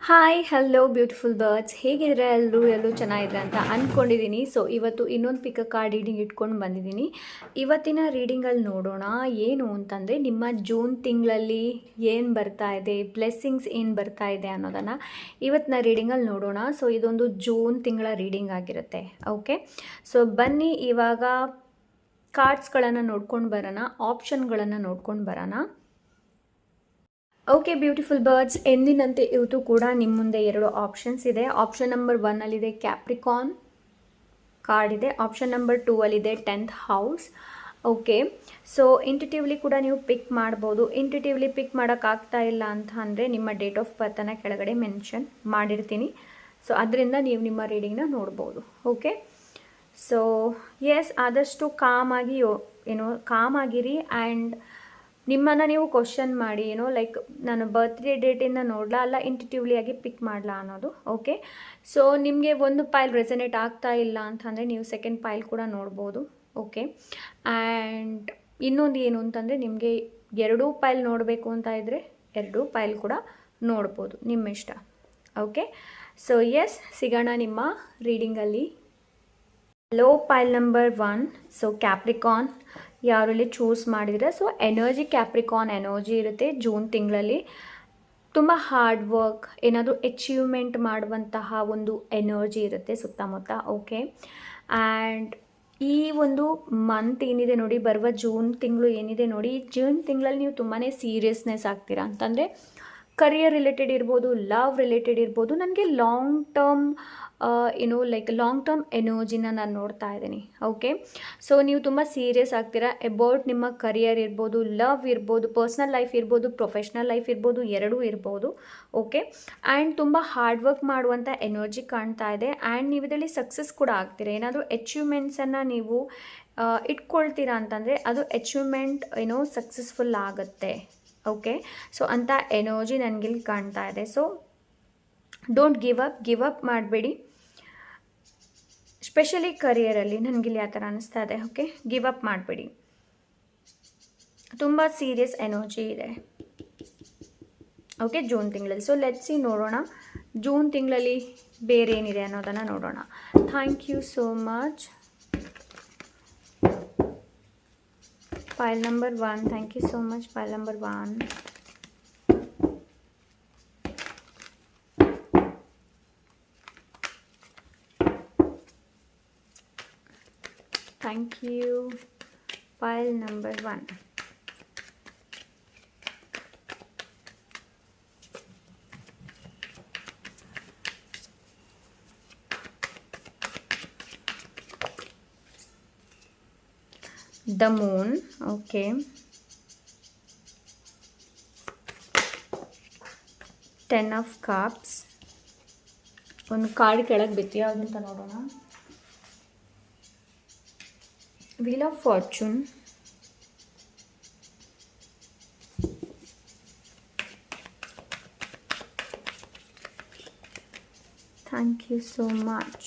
Hi hello beautiful birds, ಹೇಗಿದ್ರೆ ಎಲ್ಲರೂ ಚೆನ್ನಾಗಿದ್ರೆ ಅಂತ ಅಂದ್ಕೊಂಡಿದ್ದೀನಿ. ಸೊ ಇವತ್ತು ಇನ್ನೊಂದು ಪಿಕ್ ಕಾರ್ಡ್ ರೀಡಿಂಗ್ ಇಟ್ಕೊಂಡು ಬಂದಿದ್ದೀನಿ. ಇವತ್ತಿನ ರೀಡಿಂಗಲ್ಲಿ ನೋಡೋಣ ಏನು ಅಂತಂದರೆ ನಿಮ್ಮ ಜೂನ್ ತಿಂಗಳಲ್ಲಿ ಏನು ಬರ್ತಾ ಇದೆ, ಬ್ಲೆಸ್ಸಿಂಗ್ಸ್ ಏನು ಬರ್ತಾ ಇದೆ ಅನ್ನೋದನ್ನು ಇವತ್ತಿನ ರೀಡಿಂಗಲ್ಲಿ ನೋಡೋಣ. ಸೊ ಇದೊಂದು ಜೂನ್ ತಿಂಗಳ ರೀಡಿಂಗ್ ಆಗಿರುತ್ತೆ. ಓಕೆ, ಸೊ ಬನ್ನಿ ಇವಾಗ ಕಾರ್ಡ್ಸ್ಗಳನ್ನು ನೋಡ್ಕೊಂಡು ಬರೋಣ, ಆಪ್ಷನ್ಗಳನ್ನು ನೋಡ್ಕೊಂಡು ಬರೋಣ. ಓಕೆ ಬ್ಯೂಟಿಫುಲ್ ಬರ್ಡ್ಸ್, ಎಂದಿನಂತೆ ಇವತ್ತು ಕೂಡ ನಿಮ್ಮ ಮುಂದೆ ಎರಡು ಆಪ್ಷನ್ಸ್ ಇದೆ. ಆಪ್ಷನ್ ನಂಬರ್ 1ಅಲ್ಲಿದೆ ಕ್ಯಾಪ್ರಿಕಾನ್ ಕಾರ್ಡ್ ಇದೆ. ಆಪ್ಷನ್ ನಂಬರ್ 2ಅಲ್ಲಿದೆ 10th house. Okay, so intuitively ಕೂಡ ನೀವು ಪಿಕ್ ಮಾಡ್ಬೋದು. ಇಂಟ್ಯೂಟಿವ್ಲಿ ಪಿಕ್ ಮಾಡೋಕ್ಕಾಗ್ತಾ ಇಲ್ಲ ಅಂತ ಅಂದರೆ ನಿಮ್ಮ ಡೇಟ್ ಆಫ್ ಬರ್ತನ್ನು ಕೆಳಗಡೆ ಮೆನ್ಷನ್ ಮಾಡಿರ್ತೀನಿ. ಸೊ ಅದರಿಂದ ನೀವು ನಿಮ್ಮ ರೀಡಿಂಗ್ನ ನೋಡ್ಬೋದು. ಓಕೆ, ಸೊ ಎಸ್, ಆದಷ್ಟು ಕಾಮಾಗಿ ಕಾಮಾಗಿರಿ ಆ್ಯಂಡ್ ನಿಮ್ಮನ್ನು ನೀವು ಕ್ವಶನ್ ಮಾಡಿ, ಲೈಕ್ ನಾನು ಬರ್ತ್ಡೇ ಡೇಟಿಂದ ನೋಡಲಾ ಅಲ್ಲ ಇಂಟ್ಯೂಟಿವ್ಲಿ ಆಗಿ ಪಿಕ್ ಮಾಡಲಾ ಅನ್ನೋದು. ಓಕೆ, ಸೊ ನಿಮಗೆ ಒಂದು ಪೈಲ್ ರೆಸನೇಟ್ ಆಗ್ತಾ ಇಲ್ಲ ಅಂತಂದರೆ ನೀವು ಸೆಕೆಂಡ್ ಪೈಲ್ ಕೂಡ ನೋಡ್ಬೋದು. ಓಕೆ, ಆ್ಯಂಡ್ ಇನ್ನೊಂದು ಏನು ಅಂತಂದರೆ ನಿಮಗೆ ಎರಡೂ ಪೈಲ್ ನೋಡಬೇಕು ಅಂತ ಇದ್ದರೆ ಎರಡೂ ಪೈಲ್ ಕೂಡ ನೋಡ್ಬೋದು, ನಿಮ್ಮ ಇಷ್ಟ. ಓಕೆ, ಸೊ ಎಸ್, ಸಿಗೋಣ ನಿಮ್ಮ ರೀಡಿಂಗಲ್ಲಿ. ಲೋ ಪೈಲ್ ನಂಬರ್ 1, ಸೊ ಕ್ಯಾಪ್ರಿಕಾನ್ ಯಾರಲ್ಲಿ ಚೂಸ್ ಮಾಡಿದರೆ, ಸೊ ಎನರ್ಜಿ ಕ್ಯಾಪ್ರಿಕಾನ್ ಎನರ್ಜಿ ಇರುತ್ತೆ. ಜೂನ್ ತಿಂಗಳಲ್ಲಿ ತುಂಬ ಹಾರ್ಡ್ ವರ್ಕ್, ಏನಾದರೂ ಅಚೀವ್ಮೆಂಟ್ ಮಾಡುವಂತಹ ಒಂದು ಎನರ್ಜಿ ಇರುತ್ತೆ ಸುತ್ತಮುತ್ತ. ಓಕೆ, ಆ್ಯಂಡ್ ಈ ಒಂದು ಮಂತ್ ಏನಿದೆ ನೋಡಿ, ಬರುವ ಜೂನ್ ತಿಂಗಳು ಏನಿದೆ ನೋಡಿ, ಈ ಜೂನ್ ತಿಂಗಳಲ್ಲಿ ನೀವು ತುಂಬಾ ಸೀರಿಯಸ್ನೆಸ್ ಆಗ್ತೀರಾ ಅಂತಂದರೆ ಕರಿಯರ್ ರಿಲೇಟೆಡ್ ಇರ್ಬೋದು, ಲವ್ ರಿಲೇಟೆಡ್ ಇರ್ಬೋದು. ನನಗೆ ಲಾಂಗ್ ಟರ್ಮ್ ಲಾಂಗ್ ಟರ್ಮ್ ಎನರ್ಜಿನ ನಾನು ನೋಡ್ತಾ ಇದ್ದೀನಿ. ಓಕೆ, ಸೊ ನೀವು ತುಂಬ ಸೀರಿಯಸ್ ಆಗ್ತೀರಾ ಅಬೌಟ್ ನಿಮ್ಮ ಕರಿಯರ್ ಇರ್ಬೋದು, ಲವ್ ಇರ್ಬೋದು, ಪರ್ಸ್ನಲ್ ಲೈಫ್ ಇರ್ಬೋದು, ಪ್ರೊಫೆಷ್ನಲ್ ಲೈಫ್ ಇರ್ಬೋದು, ಎರಡೂ ಇರ್ಬೋದು. ಓಕೆ, ಆ್ಯಂಡ್ ತುಂಬ ಹಾರ್ಡ್ ವರ್ಕ್ ಮಾಡುವಂಥ ಎನರ್ಜಿ ಕಾಣ್ತಾ ಇದೆ. ಆ್ಯಂಡ್ ನೀವು ಇದರಲ್ಲಿ ಸಕ್ಸಸ್ ಕೂಡ ಆಗ್ತೀರಾ. ಏನಾದರೂ ಅಚೀವ್ಮೆಂಟ್ಸನ್ನು ನೀವು ಇಟ್ಕೊಳ್ತೀರಾ ಅಂತಂದರೆ ಅದು ಅಚೀವ್ಮೆಂಟ್ ಸಕ್ಸಸ್ಫುಲ್ ಆಗುತ್ತೆ. ಓಕೆ, ಸೊ ಅಂಥ ಎನರ್ಜಿ ನನಗಿಲ್ಲಿ ಕಾಣ್ತಾ ಇದೆ. ಸೊ ಡೋಂಟ್ ಗಿವ್ ಅಪ್ ಮಾಡಬೇಡಿ, ಸ್ಪೆಷಲಿ ಕರಿಯರಲ್ಲಿ ನನಗಿಲ್ಲಿ ಆ ಥರ ಅನ್ನಿಸ್ತಾ ಇದೆ. ಓಕೆ, ಗಿವ್ ಅಪ್ ಮಾಡಬೇಡಿ, ತುಂಬ ಸೀರಿಯಸ್ ಎನರ್ಜಿ ಇದೆ. ಓಕೆ, ಜೂನ್ ತಿಂಗಳಲ್ಲಿ. ಸೊ ಲೆಟ್ಸ್ ಸಿ, ನೋಡೋಣ ಜೂನ್ ತಿಂಗಳಲ್ಲಿ ಬೇರೆ ಏನಿದೆ ಅನ್ನೋದನ್ನು ನೋಡೋಣ. Thank you so much. Pile number 1, thank you so much. Pile number 1. Thank you. Pile number 1. The moon. Okay, 10 of cups. ಒಂದು ಕಾರ್ಡ್ ಕೆಳಗೆ ಬಿತ್ತು, ಯಾವುದಂತ ನೋಡೋಣ. Wheel of Fortune. Thank you so much.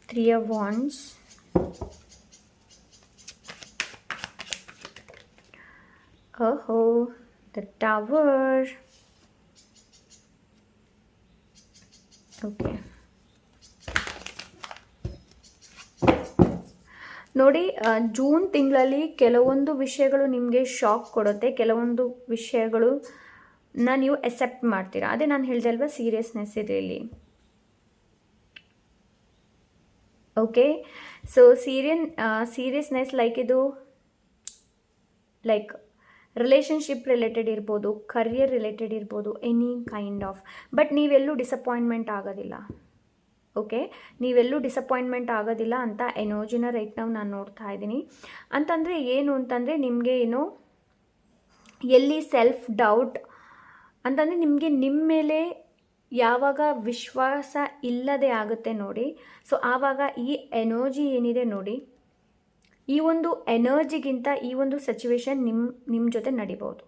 3 of Wands. Oh, the Tower. Okay. ನೋಡಿ, June ತಿಂಗಳಲ್ಲಿ ಕೆಲವೊಂದು ವಿಷಯಗಳು ನಿಮಗೆ ಶಾಕ್ ಕೊಡುತ್ತೆ, ಕೆಲವೊಂದು ವಿಷಯಗಳು ನೀವು ಅಕ್ಸೆಪ್ಟ್ ಮಾಡ್ತೀರಾ. ಅದೇ ನಾನು ಹೇಳಿದೆ ಅಲ್ವಾ, ಸೀರಿಯಸ್ನೆಸ್ ಇದೆ ಇಲ್ಲಿ. ಓಕೆ, ಸೊ ಸೀರಿಯಸ್ನೆಸ್ ಲೈಕ್ ಇದು ಲೈಕ್ ರಿಲೇಷನ್ಶಿಪ್ ರಿಲೇಟೆಡ್ ಇರ್ಬೋದು, ಕರಿಯರ್ ರಿಲೇಟೆಡ್ ಇರ್ಬೋದು, ಎನಿ ಕೈಂಡ್ ಆಫ್. ಬಟ್ ನೀವೆಲ್ಲೂ ಡಿಸಪಾಯಿಂಟ್ಮೆಂಟ್ ಆಗೋದಿಲ್ಲ. ಓಕೆ, ನೀವೆಲ್ಲೂ ಡಿಸಪಾಯಿಂಟ್ಮೆಂಟ್ ಆಗೋದಿಲ್ಲ ಅಂತ ಎನರ್ಜಿನ ರೈಟ್ ನಾವು ನಾನು ನೋಡ್ತಾ ಇದ್ದೀನಿ. ಅಂತಂದರೆ ಏನು ಅಂತಂದರೆ ನಿಮಗೆ ಎಲ್ಲಿ ಸೆಲ್ಫ್ ಡೌಟ್ ಅಂತಂದರೆ ನಿಮಗೆ ನಿಮ್ಮ ಮೇಲೆ ಯಾವಾಗ ವಿಶ್ವಾಸ ಇಲ್ಲದೆ ಆಗುತ್ತೆ ನೋಡಿ, ಸೊ ಆವಾಗ ಈ ಎನರ್ಜಿ ಏನಿದೆ ನೋಡಿ, ಈ ಒಂದು ಎನರ್ಜಿಗಿಂತ ಈ ಒಂದು ಸಿಚುವೇಶನ್ ನಿಮ್ಮ ಜೊತೆ ನಡಿಬೋದು.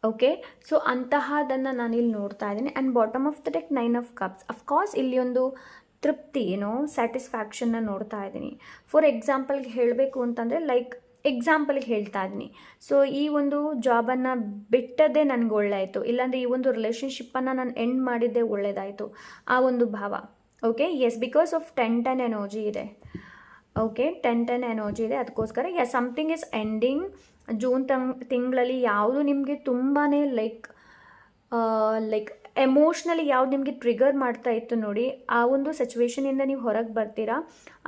ಓಕೆ, ಸೊ ಅಂತಹದನ್ನು ನಾನಿಲ್ಲಿ ನೋಡ್ತಾ ಇದ್ದೀನಿ. And bottom of the deck 9 of cups. Of course ಇಲ್ಲಿ ಒಂದು ತೃಪ್ತಿ ಸ್ಯಾಟಿಸ್ಫ್ಯಾಕ್ಷನ್ನ ನೋಡ್ತಾ ಇದ್ದೀನಿ. ಫಾರ್ ಎಕ್ಸಾಂಪಲ್ಗೆ ಹೇಳಬೇಕು ಅಂತಂದರೆ ಲೈಕ್ ಎಕ್ಸಾಂಪಲ್ಗೆ ಹೇಳ್ತಾ ಇದ್ದೀನಿ. ಸೊ ಈ ಒಂದು ಜಾಬನ್ನು ಬಿಟ್ಟದ್ದೇ ನನಗೆ ಒಳ್ಳೆಯಾಯಿತು, ಇಲ್ಲಾಂದರೆ ಈ ಒಂದು ರಿಲೇಷನ್ಶಿಪ್ಪನ್ನು ನಾನು ಎಂಡ್ ಮಾಡಿದ್ದೇ ಒಳ್ಳೆಯದಾಯಿತು, ಆ ಒಂದು ಭಾವ. Okay, yes, because of 10-10 energy ಇದೆ. ಓಕೆ, 10-10 ಎನರ್ಜಿ ಇದೆ, ಅದಕ್ಕೋಸ್ಕರ yes, something is ending. June ತಿಂಗಳಲ್ಲಿ ಯಾವುದು ನಿಮಗೆ ತುಂಬಾ ಲೈಕ್ ಎಮೋಷ್ನಲಿ ಯಾವ್ದು ನಿಮಗೆ ಟ್ರಿಗರ್ ಮಾಡ್ತಾ ಇತ್ತು ನೋಡಿ, ಆ ಒಂದು ಸಿಚುವೇಶನಿಂದ ನೀವು ಹೊರಗೆ ಬರ್ತೀರಾ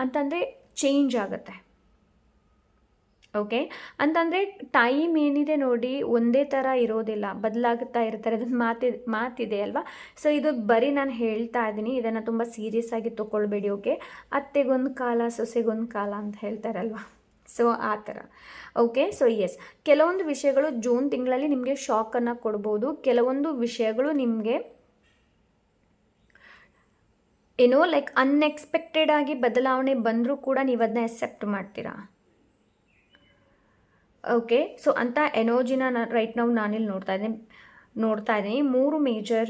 ಅಂತಂದರೆ ಚೇಂಜ್ ಆಗುತ್ತೆ. ಓಕೆ, ಅಂತಂದರೆ ಟೈಮ್ ಏನಿದೆ ನೋಡಿ ಒಂದೇ ಥರ ಇರೋದಿಲ್ಲ, ಬದಲಾಗುತ್ತಾ ಇರ್ತಾರೆ, ಅದೊಂದು ಮಾತಿದೆ ಅಲ್ವಾ. ಸೊ ಇದು ಬರೀ ನಾನು ಹೇಳ್ತಾ ಇದ್ದೀನಿ, ಇದನ್ನು ತುಂಬ ಸೀರಿಯಸ್ ಆಗಿ ತೊಗೊಳ್ಬೇಡಿ. ಓಕೆ, ಅತ್ತೆಗೊಂದು ಕಾಲ ಸೊಸೆಗೊಂದು ಕಾಲ ಅಂತ ಹೇಳ್ತಾರಲ್ವ, ಸೊ ಆ ಥರ. ಓಕೆ, ಸೊ ಎಸ್, ಕೆಲವೊಂದು ವಿಷಯಗಳು ಜೂನ್ ತಿಂಗಳಲ್ಲಿ ನಿಮಗೆ ಶಾಕನ್ನು ಕೊಡ್ಬೋದು, ಕೆಲವೊಂದು ವಿಷಯಗಳು ನಿಮಗೆ ಏನೋ ಲೈಕ್ ಅನ್ಎಕ್ಸ್ಪೆಕ್ಟೆಡ್ ಆಗಿ ಬದಲಾವಣೆ ಬಂದರೂ ಕೂಡ ನೀವು ಅದನ್ನ ಎಕ್ಸೆಪ್ಟ್ ಮಾಡ್ತೀರಾ. ಓಕೆ, ಸೊ ಅಂಥ ಎನರ್ಜಿನ ರೈಟ್ ನಾವು ನಾನಿಲ್ಲಿ ನೋಡ್ತಾ ಇದ್ದೀನಿ 3 ಮೇಜರ್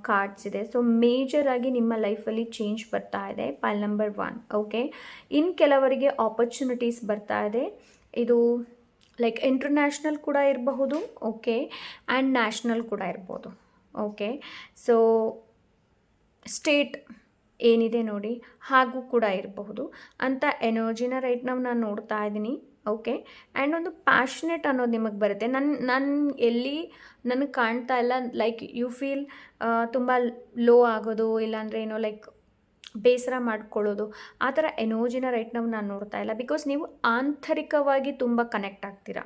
ಕಾರ್ಡ್ಸ್ ಇದೆ. ಸೊ ಮೇಜರ್ ಆಗಿ ನಿಮ್ಮ ಲೈಫಲ್ಲಿ ಚೇಂಜ್ ಬರ್ತಾ ಇದೆ. ಪೈಲ್ ನಂಬರ್ 1. ಓಕೆ, ಇನ್ನು ಕೆಲವರಿಗೆ ಆಪರ್ಚುನಿಟೀಸ್ ಬರ್ತಾ ಇದೆ. ಇದು ಲೈಕ್ ಇಂಟರ್ನ್ಯಾಷನಲ್ ಕೂಡ ಇರಬಹುದು, ಓಕೆ, ಆ್ಯಂಡ್ ನ್ಯಾಷನಲ್ ಕೂಡ ಇರ್ಬೋದು. ಓಕೆ, ಸೊ ಸ್ಟೇಟ್ ಏನಿದೆ ನೋಡಿ ಹಾಗೂ ಕೂಡ ಇರಬಹುದು ಅಂತ ಎನರ್ಜಿನ ರೈಟ್ ನಾವು ನಾನು ನೋಡ್ತಾ ಇದ್ದೀನಿ. ಓಕೆ, ಆ್ಯಂಡ್ ಒಂದು ಪ್ಯಾಷನೆಟ್ ಅನ್ನೋದು ನಿಮಗೆ ಬರುತ್ತೆ. ನಾನು ಎಲ್ಲಿ ನನಗೆ ಕಾಣ್ತಾ ಇಲ್ಲ, ಲೈಕ್ ಯು ಫೀಲ್ ತುಂಬ ಲೋ ಆಗೋದು, ಇಲ್ಲಾಂದರೆ ಏನೋ ಲೈಕ್ ಬೇಸರ ಮಾಡ್ಕೊಳ್ಳೋದು, ಆ ಥರ ಎನರ್ಜಿನ ರೈಟ್ ನಾವು ನಾನು ನೋಡ್ತಾ ಇಲ್ಲ. ಬಿಕಾಸ್ ನೀವು ಆಂತರಿಕವಾಗಿ ತುಂಬ ಕನೆಕ್ಟ್ ಆಗ್ತೀರಾ.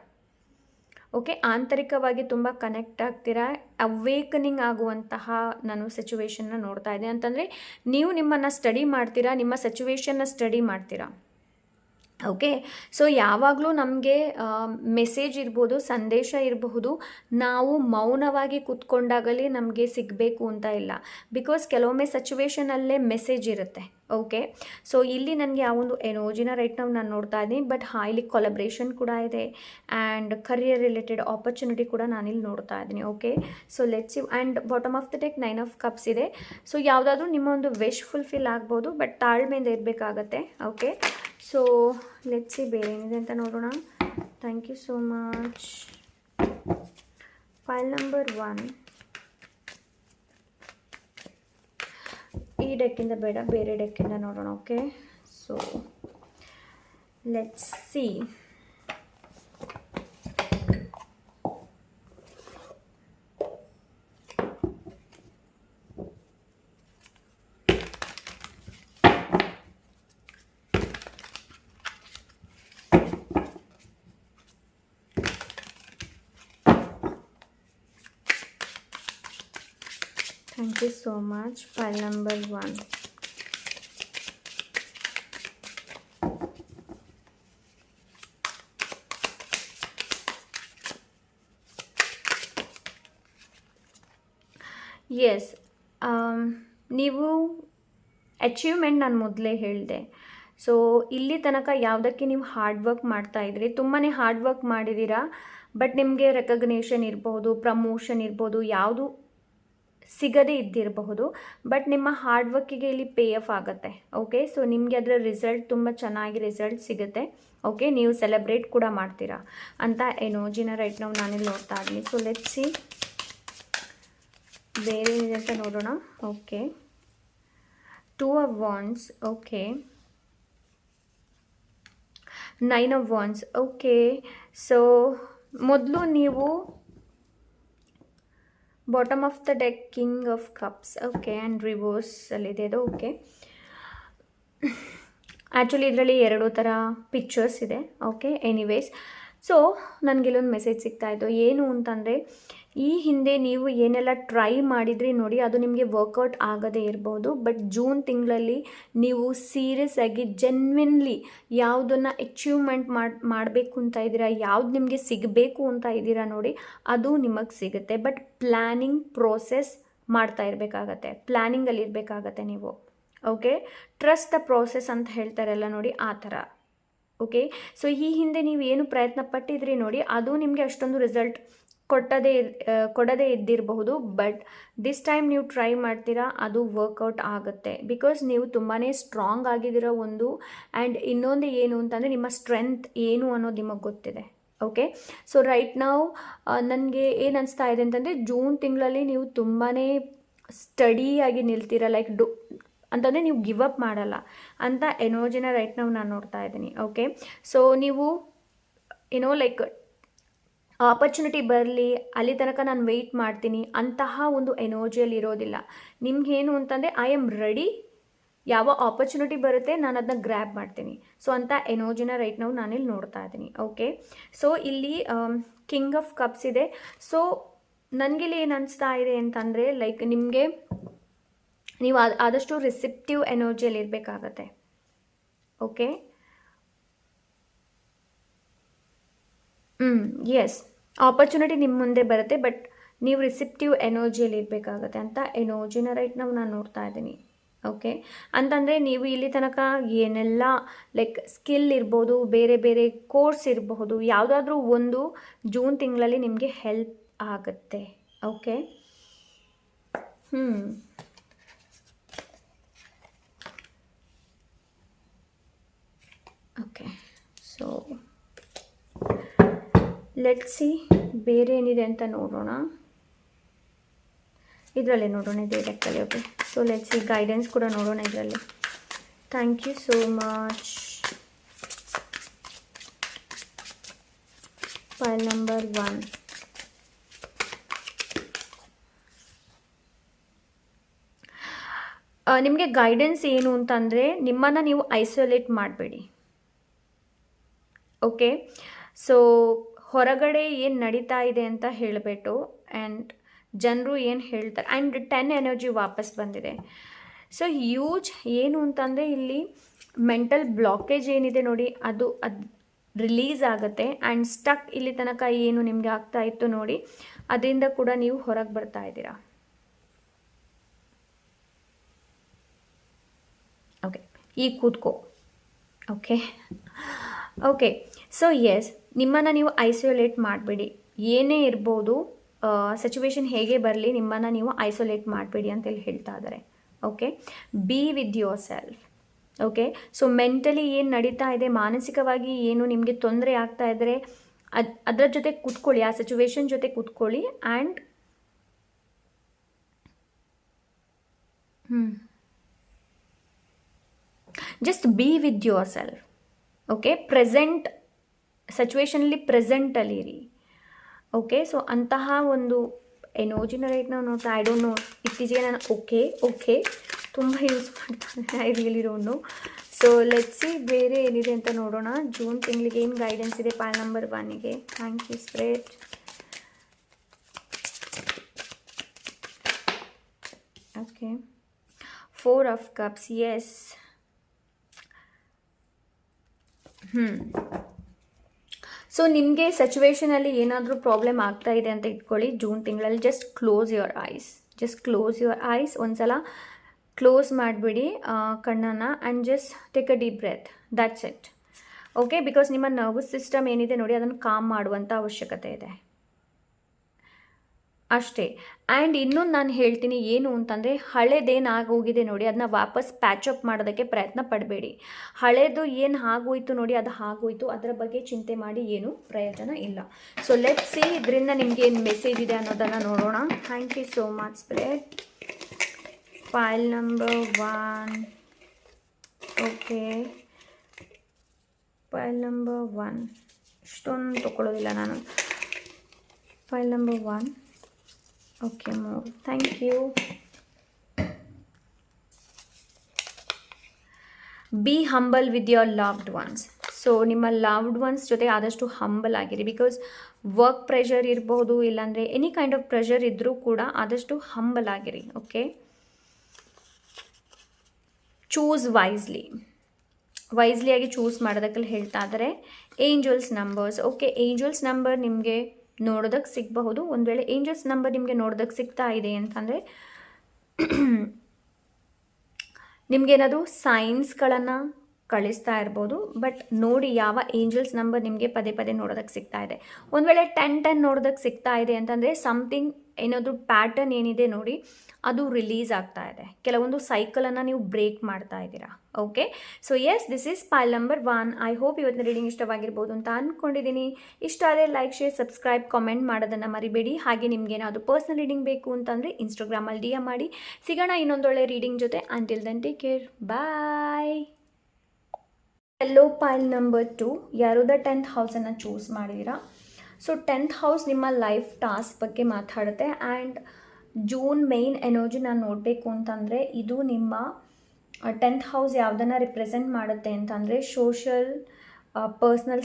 ಓಕೆ, ಆಂತರಿಕವಾಗಿ ತುಂಬ ಕನೆಕ್ಟ್ ಆಗ್ತೀರಾ, ಅವೇಕನಿಂಗ್ ಆಗುವಂತಹ ನಾನು ಸಿಚುವೇಶನ್ನ ನೋಡ್ತಾ ಇದ್ದೀನಿ. ಅಂತಂದರೆ ನೀವು ನಿಮ್ಮನ್ನು ಸ್ಟಡಿ ಮಾಡ್ತೀರಾ, ನಿಮ್ಮ ಸಿಚುವೇಶನ್ನ ಸ್ಟಡಿ ಮಾಡ್ತೀರಾ. ಓಕೆ, ಸೊ ಯಾವಾಗಲೂ ನಮಗೆ ಮೆಸೇಜ್ ಇರ್ಬೋದು, ಸಂದೇಶ ಇರಬಹುದು, ನಾವು ಮೌನವಾಗಿ ಕೂತ್ಕೊಂಡಾಗಲೇ ನಮಗೆ ಸಿಗಬೇಕು ಅಂತ ಇಲ್ಲ. ಬಿಕಾಸ್ ಕೆಲವೊಮ್ಮೆ ಸಿಚುವೇಶನಲ್ಲೇ ಮೆಸೇಜ್ ಇರುತ್ತೆ. ಓಕೆ, ಸೊ ಇಲ್ಲಿ ನನಗೆ ಆ ಒಂದು ಎನರ್ಜಿನ ರೈಟ್ ನಾವು ನಾನು ನೋಡ್ತಾ ಇದ್ದೀನಿ. ಬಟ್ ಇಲ್ಲಿ ಕೊಲಬ್ರೇಷನ್ ಕೂಡ ಇದೆ ಆ್ಯಂಡ್ ಕರಿಯರ್ ರಿಲೇಟೆಡ್ ಆಪರ್ಚುನಿಟಿ ಕೂಡ ನಾನಿಲ್ಲಿ ನೋಡ್ತಾ ಇದ್ದೀನಿ. Okay, so let's C. And bottom of the deck 9 of cups ಇದೆ. ಸೊ ಯಾವುದಾದ್ರೂ ನಿಮ್ಮ ಒಂದು ವಿಶ್ ಫುಲ್ಫಿಲ್ ಆಗ್ಬೋದು, ಬಟ್ ತಾಳ್ಮೆಯಿಂದ ಇರಬೇಕಾಗತ್ತೆ. ಓಕೆ, ಸೊ ಲೆಟ್ಸ್ ಸಿ ಬೇರೆ ಏನಿದೆ ಅಂತ ನೋಡೋಣ. Thank you so much. File number 1. ಈ ಡೆಕ್ಕಿಂದ ಬೇಡ, ಬೇರೆ ಡೆಕ್ಕಿಂದ ನೋಡೋಣ. Okay, so let's see. Thank you so much. Pile number 1. Yes, ನೀವು ಅಚೀವ್ಮೆಂಟ್ ನಾನು ಮೊದಲೇ ಹೇಳಿದೆ. ಸೊ ಇಲ್ಲಿ ತನಕ ಯಾವುದಕ್ಕೆ ನೀವು ಹಾರ್ಡ್ ವರ್ಕ್ ಮಾಡ್ತಾಯಿದ್ರಿ, ತುಂಬಾ ಹಾರ್ಡ್ ವರ್ಕ್ ಮಾಡಿದ್ದೀರಾ, ಬಟ್ ನಿಮಗೆ ರೆಕಗ್ನೇಷನ್ ಇರ್ಬೋದು, ಪ್ರಮೋಷನ್ ಇರ್ಬೋದು, ಯಾವುದು ಸಿಗದೇ ಇದ್ದಿರಬಹುದು. ಬಟ್ ನಿಮ್ಮ ಹಾರ್ಡ್ ವರ್ಕಿಗೆ ಇಲ್ಲಿ ಪೇ ಆಫ್ ಆಗುತ್ತೆ. ಓಕೆ, ಸೊ ನಿಮಗೆ ಅದರ ರಿಸಲ್ಟ್ ತುಂಬ ಚೆನ್ನಾಗಿ ರಿಸಲ್ಟ್ ಸಿಗುತ್ತೆ. ಓಕೆ, ನೀವು ಸೆಲೆಬ್ರೇಟ್ ಕೂಡ ಮಾಡ್ತೀರಾ ಅಂತ ಎನರ್ಜಿನ ರೈಟ್ ನಾವು ನಾನಿಲ್ಲಿ ನೋಡ್ತಾ ಇದ್ದೀನಿ. ಸೊ ಲೆಟ್ಸ್ ಸಿ ಬೇರೆ ಏನಿದೆ ಅಂತ ನೋಡೋಣ. Okay, 2 of wands. Okay, 9 of wands. Okay, so ಮೊದಲು ನೀವು bottom of the deck king of cups. Okay, and ರಿವರ್ಸಲ್ಲಿದೆ ಅದು. ಓಕೆ, ಆ್ಯಕ್ಚುಲಿ ಇದರಲ್ಲಿ 2 ಥರ ಪಿಕ್ಚರ್ಸ್ ಇದೆ. ಓಕೆ, ಎನಿವೇಸ್, ಸೊ ನನಗಿಲ್ಲೊಂದು ಮೆಸೇಜ್ ಸಿಗ್ತಾಯಿತ್ತು. ಏನು ಅಂತಂದರೆ, ಈ ಹಿಂದೆ ನೀವು ಏನೆಲ್ಲ ಟ್ರೈ ಮಾಡಿದ್ರಿ ನೋಡಿ, ಅದು ನಿಮಗೆ ವರ್ಕೌಟ್ ಆಗದೇ ಇರ್ಬೋದು. ಬಟ್ ಜೂನ್ ತಿಂಗಳಲ್ಲಿ ನೀವು ಸೀರಿಯಸ್ ಆಗಿ ಜೆನ್ವಿನ್ಲಿ ಯಾವುದನ್ನು ಅಚೀವ್ಮೆಂಟ್ ಮಾಡಬೇಕು ಅಂತ ಇದ್ದೀರಾ, ಯಾವ್ದು ನಿಮಗೆ ಸಿಗಬೇಕು ಅಂತ ಇದ್ದೀರಾ ನೋಡಿ, ಅದು ನಿಮಗೆ ಸಿಗುತ್ತೆ. ಬಟ್ ಪ್ಲ್ಯಾನಿಂಗ್ ಪ್ರೋಸೆಸ್ ಮಾಡ್ತಾ ಇರಬೇಕಾಗತ್ತೆ, ಪ್ಲ್ಯಾನಿಂಗಲ್ಲಿ ಇರಬೇಕಾಗತ್ತೆ ನೀವು. ಓಕೆ, ಟ್ರಸ್ಟ್ ದ ಪ್ರೋಸೆಸ್ ಅಂತ ಹೇಳ್ತಾರಲ್ಲ ನೋಡಿ, ಆ ಥರ. ಓಕೆ, ಸೊ ಈ ಹಿಂದೆ ನೀವು ಏನು ಪ್ರಯತ್ನ ಪಟ್ಟಿದ್ರಿ ನೋಡಿ, ಅದು ನಿಮಗೆ ಅಷ್ಟೊಂದು ರಿಸಲ್ಟ್ ಕೊಡದೇ ಇದ್ದಿರಬಹುದು, ಬಟ್ ದಿಸ್ ಟೈಮ್ ನೀವು ಟ್ರೈ ಮಾಡ್ತೀರಾ, ಅದು ವರ್ಕೌಟ್ ಆಗುತ್ತೆ. ಬಿಕಾಸ್ ನೀವು ತುಂಬಾ ಸ್ಟ್ರಾಂಗ್ ಆಗಿದ್ದೀರೋ ಒಂದು. ಆ್ಯಂಡ್ ಇನ್ನೊಂದು ಏನು ಅಂತಂದರೆ ನಿಮ್ಮ ಸ್ಟ್ರೆಂತ್ ಏನು ಅನ್ನೋದು ನಿಮಗೆ ಗೊತ್ತಿದೆ. ಓಕೆ, ಸೊ ರೈಟ್ ನಾವು ನನಗೆ ಏನು ಅನಿಸ್ತಾ ಇದೆ ಅಂತಂದರೆ ಜೂನ್ ತಿಂಗಳಲ್ಲಿ ನೀವು ತುಂಬಾ ಸ್ಟಡಿಯಾಗಿ ನಿಲ್ತೀರ, ಲೈಕ್ ಅಂತಂದರೆ ನೀವು ಗಿವ್ ಅಪ್ ಮಾಡಲ್ಲ ಅಂತ ಎನರ್ಜಿನ ರೈಟ್ ನಾವು ನಾನು ನೋಡ್ತಾ ಇದ್ದೀನಿ. ಓಕೆ, ಸೊ ನೀವು ಲೈಕ್ ಆಪರ್ಚುನಿಟಿ ಬರಲಿ ಅಲ್ಲಿ ತನಕ ನಾನು ವೆಯ್ಟ್ ಮಾಡ್ತೀನಿ ಅಂತಹ ಒಂದು ಎನರ್ಜಿಯಲ್ಲಿ ಇರೋದಿಲ್ಲ. ನಿಮ್ಗೇನು ಅಂತಂದರೆ ಐ ಆಮ್ ರೆಡಿ, ಯಾವ ಆಪರ್ಚುನಿಟಿ ಬರುತ್ತೆ ನಾನು ಅದನ್ನ ಗ್ರ್ಯಾಬ್ ಮಾಡ್ತೀನಿ. ಸೊ ಅಂಥ ಎನರ್ಜಿನ ರೈಟ್ ನಾವು ನಾನಿಲ್ಲಿ ನೋಡ್ತಾ ಇದ್ದೀನಿ. ಓಕೆ, ಸೊ ಇಲ್ಲಿ ಕಿಂಗ್ ಆಫ್ ಕಪ್ಸ್ ಇದೆ. ಸೊ ನನಗಿಲ್ಲಿ ಏನು ಅನಿಸ್ತಾ ಇದೆ ಅಂತಂದರೆ ಲೈಕ್ ನಿಮಗೆ ನೀವು ಆದಷ್ಟು ರಿಸೆಪ್ಟಿವ್ ಎನರ್ಜಿಯಲ್ಲಿ ಇರಬೇಕಾಗತ್ತೆ. ಓಕೆ, ಎಸ್, ಆಪರ್ಚುನಿಟಿ ನಿಮ್ಮ ಮುಂದೆ ಬರುತ್ತೆ, ಬಟ್ ನೀವು ರಿಸೆಪ್ಟಿವ್ ಎನರ್ಜಿಯಲ್ಲಿ ಇರಬೇಕಾಗತ್ತೆ ಅಂತ ಎನರ್ಜಿನ ರೈಟ್ ನಾನು ನೋಡ್ತಾ ಇದ್ದೀನಿ. ಓಕೆ, ಅಂತಂದರೆ ನೀವು ಇಲ್ಲಿ ತನಕ ಏನೆಲ್ಲ ಲೈಕ್ ಸ್ಕಿಲ್ ಇರ್ಬೋದು, ಬೇರೆ ಬೇರೆ ಕೋರ್ಸ್ ಇರಬಹುದು, ಯಾವುದಾದ್ರೂ ಒಂದು ಜೂನ್ ತಿಂಗಳಲ್ಲಿ ನಿಮಗೆ ಹೆಲ್ಪ್ ಆಗುತ್ತೆ. Okay, okay, so let's see ಬೇರೆ ಏನಿದೆ ಅಂತ ನೋಡೋಣ. ಇದರಲ್ಲೇ ನೋಡೋಣ, ಇದೇ ಲೆಕ್ಕಲ್ಲಿ. Okay, so let's see guidance ಕೂಡ ನೋಡೋಣ ಇದರಲ್ಲಿ. Thank you so much. File number 1. ನಿಮಗೆ ಗೈಡೆನ್ಸ್ ಏನು ಅಂತಂದರೆ ನಿಮ್ಮನ್ನು ನೀವು ಐಸೋಲೇಟ್ ಮಾಡಬೇಡಿ. ಓಕೆ, ಸೊ ಹೊರಗಡೆ ಏನು ನಡೀತಾ ಇದೆ ಅಂತ ಹೇಳಿಬಿಟ್ಟು ಆ್ಯಂಡ್ ಜನರು ಏನು ಹೇಳ್ತಾರೆ, ಆ್ಯಂಡ್ 10 ಎನರ್ಜಿ ವಾಪಸ್ ಬಂದಿದೆ. ಸೊ ಹ್ಯೂಜ್ ಏನು ಅಂತಂದರೆ ಇಲ್ಲಿ ಮೆಂಟಲ್ ಬ್ಲಾಕೇಜ್ ಏನಿದೆ ನೋಡಿ, ಅದು ರಿಲೀಸ್ ಆಗುತ್ತೆ. ಆ್ಯಂಡ್ ಸ್ಟಕ್ ಇಲ್ಲಿ ತನಕ ಏನು ನಿಮಗೆ ಆಗ್ತಾ ಇತ್ತು ನೋಡಿ, ಅದರಿಂದ ಕೂಡ ನೀವು ಹೊರಗೆ ಬರ್ತಾ ಇದ್ದೀರಾ. ಓಕೆ, ಈಗ ಕೂತ್ಕೋ. ಓಕೆ, ಓಕೆ, ಸೊ ಎಸ್, ನಿಮ್ಮನ್ನು ನೀವು ಐಸೋಲೇಟ್ ಮಾಡಬೇಡಿ. ಏನೇ ಇರ್ಬೋದು, ಸಿಚುವೇಶನ್ ಹೇಗೆ ಬರಲಿ, ನಿಮ್ಮನ್ನು ನೀವು ಐಸೋಲೇಟ್ ಮಾಡಬೇಡಿ ಅಂತೇಳಿ ಹೇಳ್ತಾ ಇದ್ದಾರೆ. Okay, B with yourself. Okay, so mentally ಏನು ನಡೀತಾ ಇದೆ, ಮಾನಸಿಕವಾಗಿ ಏನು ನಿಮಗೆ ತೊಂದರೆ ಆಗ್ತಾ ಇದ್ದರೆ ಅದರ ಜೊತೆ ಕೂತ್ಕೊಳ್ಳಿ, ಆ ಸಿಚುವೇಶನ್ ಜೊತೆ ಕೂತ್ಕೊಳ್ಳಿ. And just be with yourself. Okay, present ಸಿಚುವೇಶನಲ್ಲಿ ಪ್ರೆಸೆಂಟಲ್ಲಿರಿ. ಓಕೆ, ಸೊ ಅಂತಹ ಒಂದು ಎನರ್ಜಿನ ರೈಟ್ ನಾವು ನೋಡ್ತಾ, ಐ ಡೋಂಟ್ ನೋ, ಇತ್ತೀಚೆಗೆ ನಾನು ಓಕೆ ತುಂಬ ಯೂಸ್ ಮಾಡ್ತಾನೆ, I really don't know. So let's see ಬೇರೆ ಏನಿದೆ ಅಂತ ನೋಡೋಣ. ಜೂನ್ ತಿಂಗಳಿಗೆ ಏನು ಗೈಡೆನ್ಸ್ ಇದೆ ಫೈಲ್ ನಂಬರ್ 1ಗೆ. Thank you spread. Okay, 4 of cups. Yes, so ನಿಮಗೆ ಸಿಚುವೇಶನಲ್ಲಿ ಏನಾದರೂ ಪ್ರಾಬ್ಲಮ್ ಆಗ್ತಾ ಇದೆ ಅಂತ ಇಟ್ಕೊಳ್ಳಿ ಜೂನ್ ತಿಂಗಳಲ್ಲಿ. Just close your eyes. ಒಂದ್ಸಲ ಕ್ಲೋಸ್ ಮಾಡಿಬಿಡಿ ಕಣ್ಣನ್ನು, and just take a deep breath. That's it. Okay, because ನಿಮ್ಮ ನರ್ವಸ್ ಸಿಸ್ಟಮ್ ಏನಿದೆ ನೋಡಿ, ಅದನ್ನು ಕಾಮ್ ಮಾಡುವಂಥ ಅವಶ್ಯಕತೆ ಇದೆ ಅಷ್ಟೇ. ಆ್ಯಂಡ್ ಇನ್ನೊಂದು ನಾನು ಹೇಳ್ತೀನಿ ಏನು ಅಂತಂದರೆ, ಹಳೇದೇನು ಆಗೋಗಿದೆ ನೋಡಿ, ಅದನ್ನ ವಾಪಸ್ ಪ್ಯಾಚಪ್ ಮಾಡೋದಕ್ಕೆ ಪ್ರಯತ್ನ ಪಡಬೇಡಿ. ಹಳೇದು ಏನು ಆಗೋಯ್ತು ನೋಡಿ, ಅದು ಆಗೋಯ್ತು, ಅದರ ಬಗ್ಗೆ ಚಿಂತೆ ಮಾಡಿ ಏನು ಪ್ರಯೋಜನ ಇಲ್ಲ. ಸೊ ಲೆಟ್ಸ್ ಸಿ ಇದರಿಂದ ನಿಮಗೆ ಏನು ಮೆಸೇಜ್ ಇದೆ ಅನ್ನೋದನ್ನು ನೋಡೋಣ. Thank you so much spread. File number 1. Okay, file number 1 ಇಷ್ಟೊಂದು ತೊಗೊಳ್ಳೋದಿಲ್ಲ ನಾನು. File number 1. Okay, move. Thank you. Be humble with your loved ones. So ನಿಮ್ಮ ಲವ್ಡ್ ಒನ್ಸ್ ಜೊತೆ ಆದಷ್ಟು ಹಂಬಲ್ ಆಗಿರಿ. ಬಿಕಾಸ್ ವರ್ಕ್ ಪ್ರೆಷರ್ ಇರ್ಬೋದು, ಇಲ್ಲಾಂದರೆ ಎನಿ ಕೈಂಡ್ ಆಫ್ ಪ್ರೆಷರ್ ಇದ್ದರೂ ಕೂಡ ಆದಷ್ಟು ಹಂಬಲ್ ಆಗಿರಿ. ಓಕೆ, ಚೂಸ್ ವೈಸ್ಲಿಯಾಗಿ ಚೂಸ್ ಮಾಡೋದಕ್ಕೆ ಹೇಳ್ತಾ ಇದ್ದಾರೆ. Angels numbers. Okay, angels number ನಿಮಗೆ ನೋಡೋದಕ್ಕೆ ಸಿಗಬಹುದು. ಒಂದು ವೇಳೆ ಏಂಜಲ್ಸ್ ನಂಬರ್ ನಿಮಗೆ ನೋಡೋದಕ್ಕೆ ಸಿಗ್ತಾ ಇದೆ ಅಂತಂದರೆ ನಿಮಗೇನಾದರೂ ಸೈನ್ಸ್ಗಳನ್ನು ಕಳಿಸ್ತಾ ಇರ್ಬೋದು. ಬಟ್ ನೋಡಿ ಯಾವ ಏಂಜಲ್ಸ್ ನಂಬರ್ ನಿಮಗೆ ಪದೇ ಪದೇ ನೋಡೋದಕ್ಕೆ ಸಿಗ್ತಾ ಇದೆ. ಒಂದು ವೇಳೆ 10 ನೋಡೋದಕ್ಕೆ ಸಿಗ್ತಾ ಇದೆ ಅಂತಂದರೆ ಸಮಥಿಂಗ್ ಏನಾದರೂ ಪ್ಯಾಟರ್ನ್ ಏನಿದೆ ನೋಡಿ ಅದು ರಿಲೀಸ್ ಆಗ್ತಾ ಇದೆ. ಕೆಲವೊಂದು ಸೈಕಲನ್ನು ನೀವು ಬ್ರೇಕ್ ಮಾಡ್ತಾ ಇದ್ದೀರಾ. Okay, so yes, this is pile number 1. I hope ಇವತ್ತಿನ ರೀಡಿಂಗ್ ಇಷ್ಟವಾಗಿರ್ಬೋದು ಅಂತ ಅಂದ್ಕೊಂಡಿದ್ದೀನಿ. ಇಷ್ಟ ಆದರೆ ಲೈಕ್, ಶೇರ್, ಸಬ್ಸ್ಕ್ರೈಬ್, ಕಾಮೆಂಟ್ ಮಾಡೋದನ್ನು ಮರಿಬೇಡಿ. ಹಾಗೆ ನಿಮ್ಗೆ ಏನಾದರೂ ಪರ್ಸ್ನಲ್ ರೀಡಿಂಗ್ ಬೇಕು ಅಂತಂದರೆ ಇನ್ಸ್ಟಾಗ್ರಾಮಲ್ಲಿ DM ಮಾಡಿ. ಸಿಗೋಣ ಇನ್ನೊಂದೊಳ್ಳೆ ರೀಡಿಂಗ್ ಜೊತೆ. ಅಂಟಿಲ್ ದೆನ್ ಟೇಕ್ ಕೇರ್, ಬಾಯ್. ಎಲ್ಲೋ ಪೈಲ್ ನಂಬರ್ 2, ಯಾರು 10th ಹೌಸನ್ನು ಚೂಸ್ ಮಾಡಿದ್ದೀರಾ. ಸೊ 10th ಹೌಸ್ ನಿಮ್ಮ ಲೈಫ್ ಟಾಸ್ಕ್ ಬಗ್ಗೆ ಮಾತಾಡುತ್ತೆ. ಆ್ಯಂಡ್ ಜೂನ್ ಮೇಯ್ನ್ ಎನರ್ಜಿ ನಾನು ನೋಡಬೇಕು ಅಂತಂದರೆ ಇದು ನಿಮ್ಮ 10th ಹೌಸ್ ಯಾವುದನ್ನು ರಿಪ್ರೆಸೆಂಟ್ ಮಾಡುತ್ತೆ ಅಂತಂದರೆ ಸೋಷಲ್, ಪರ್ಸ್ನಲ್,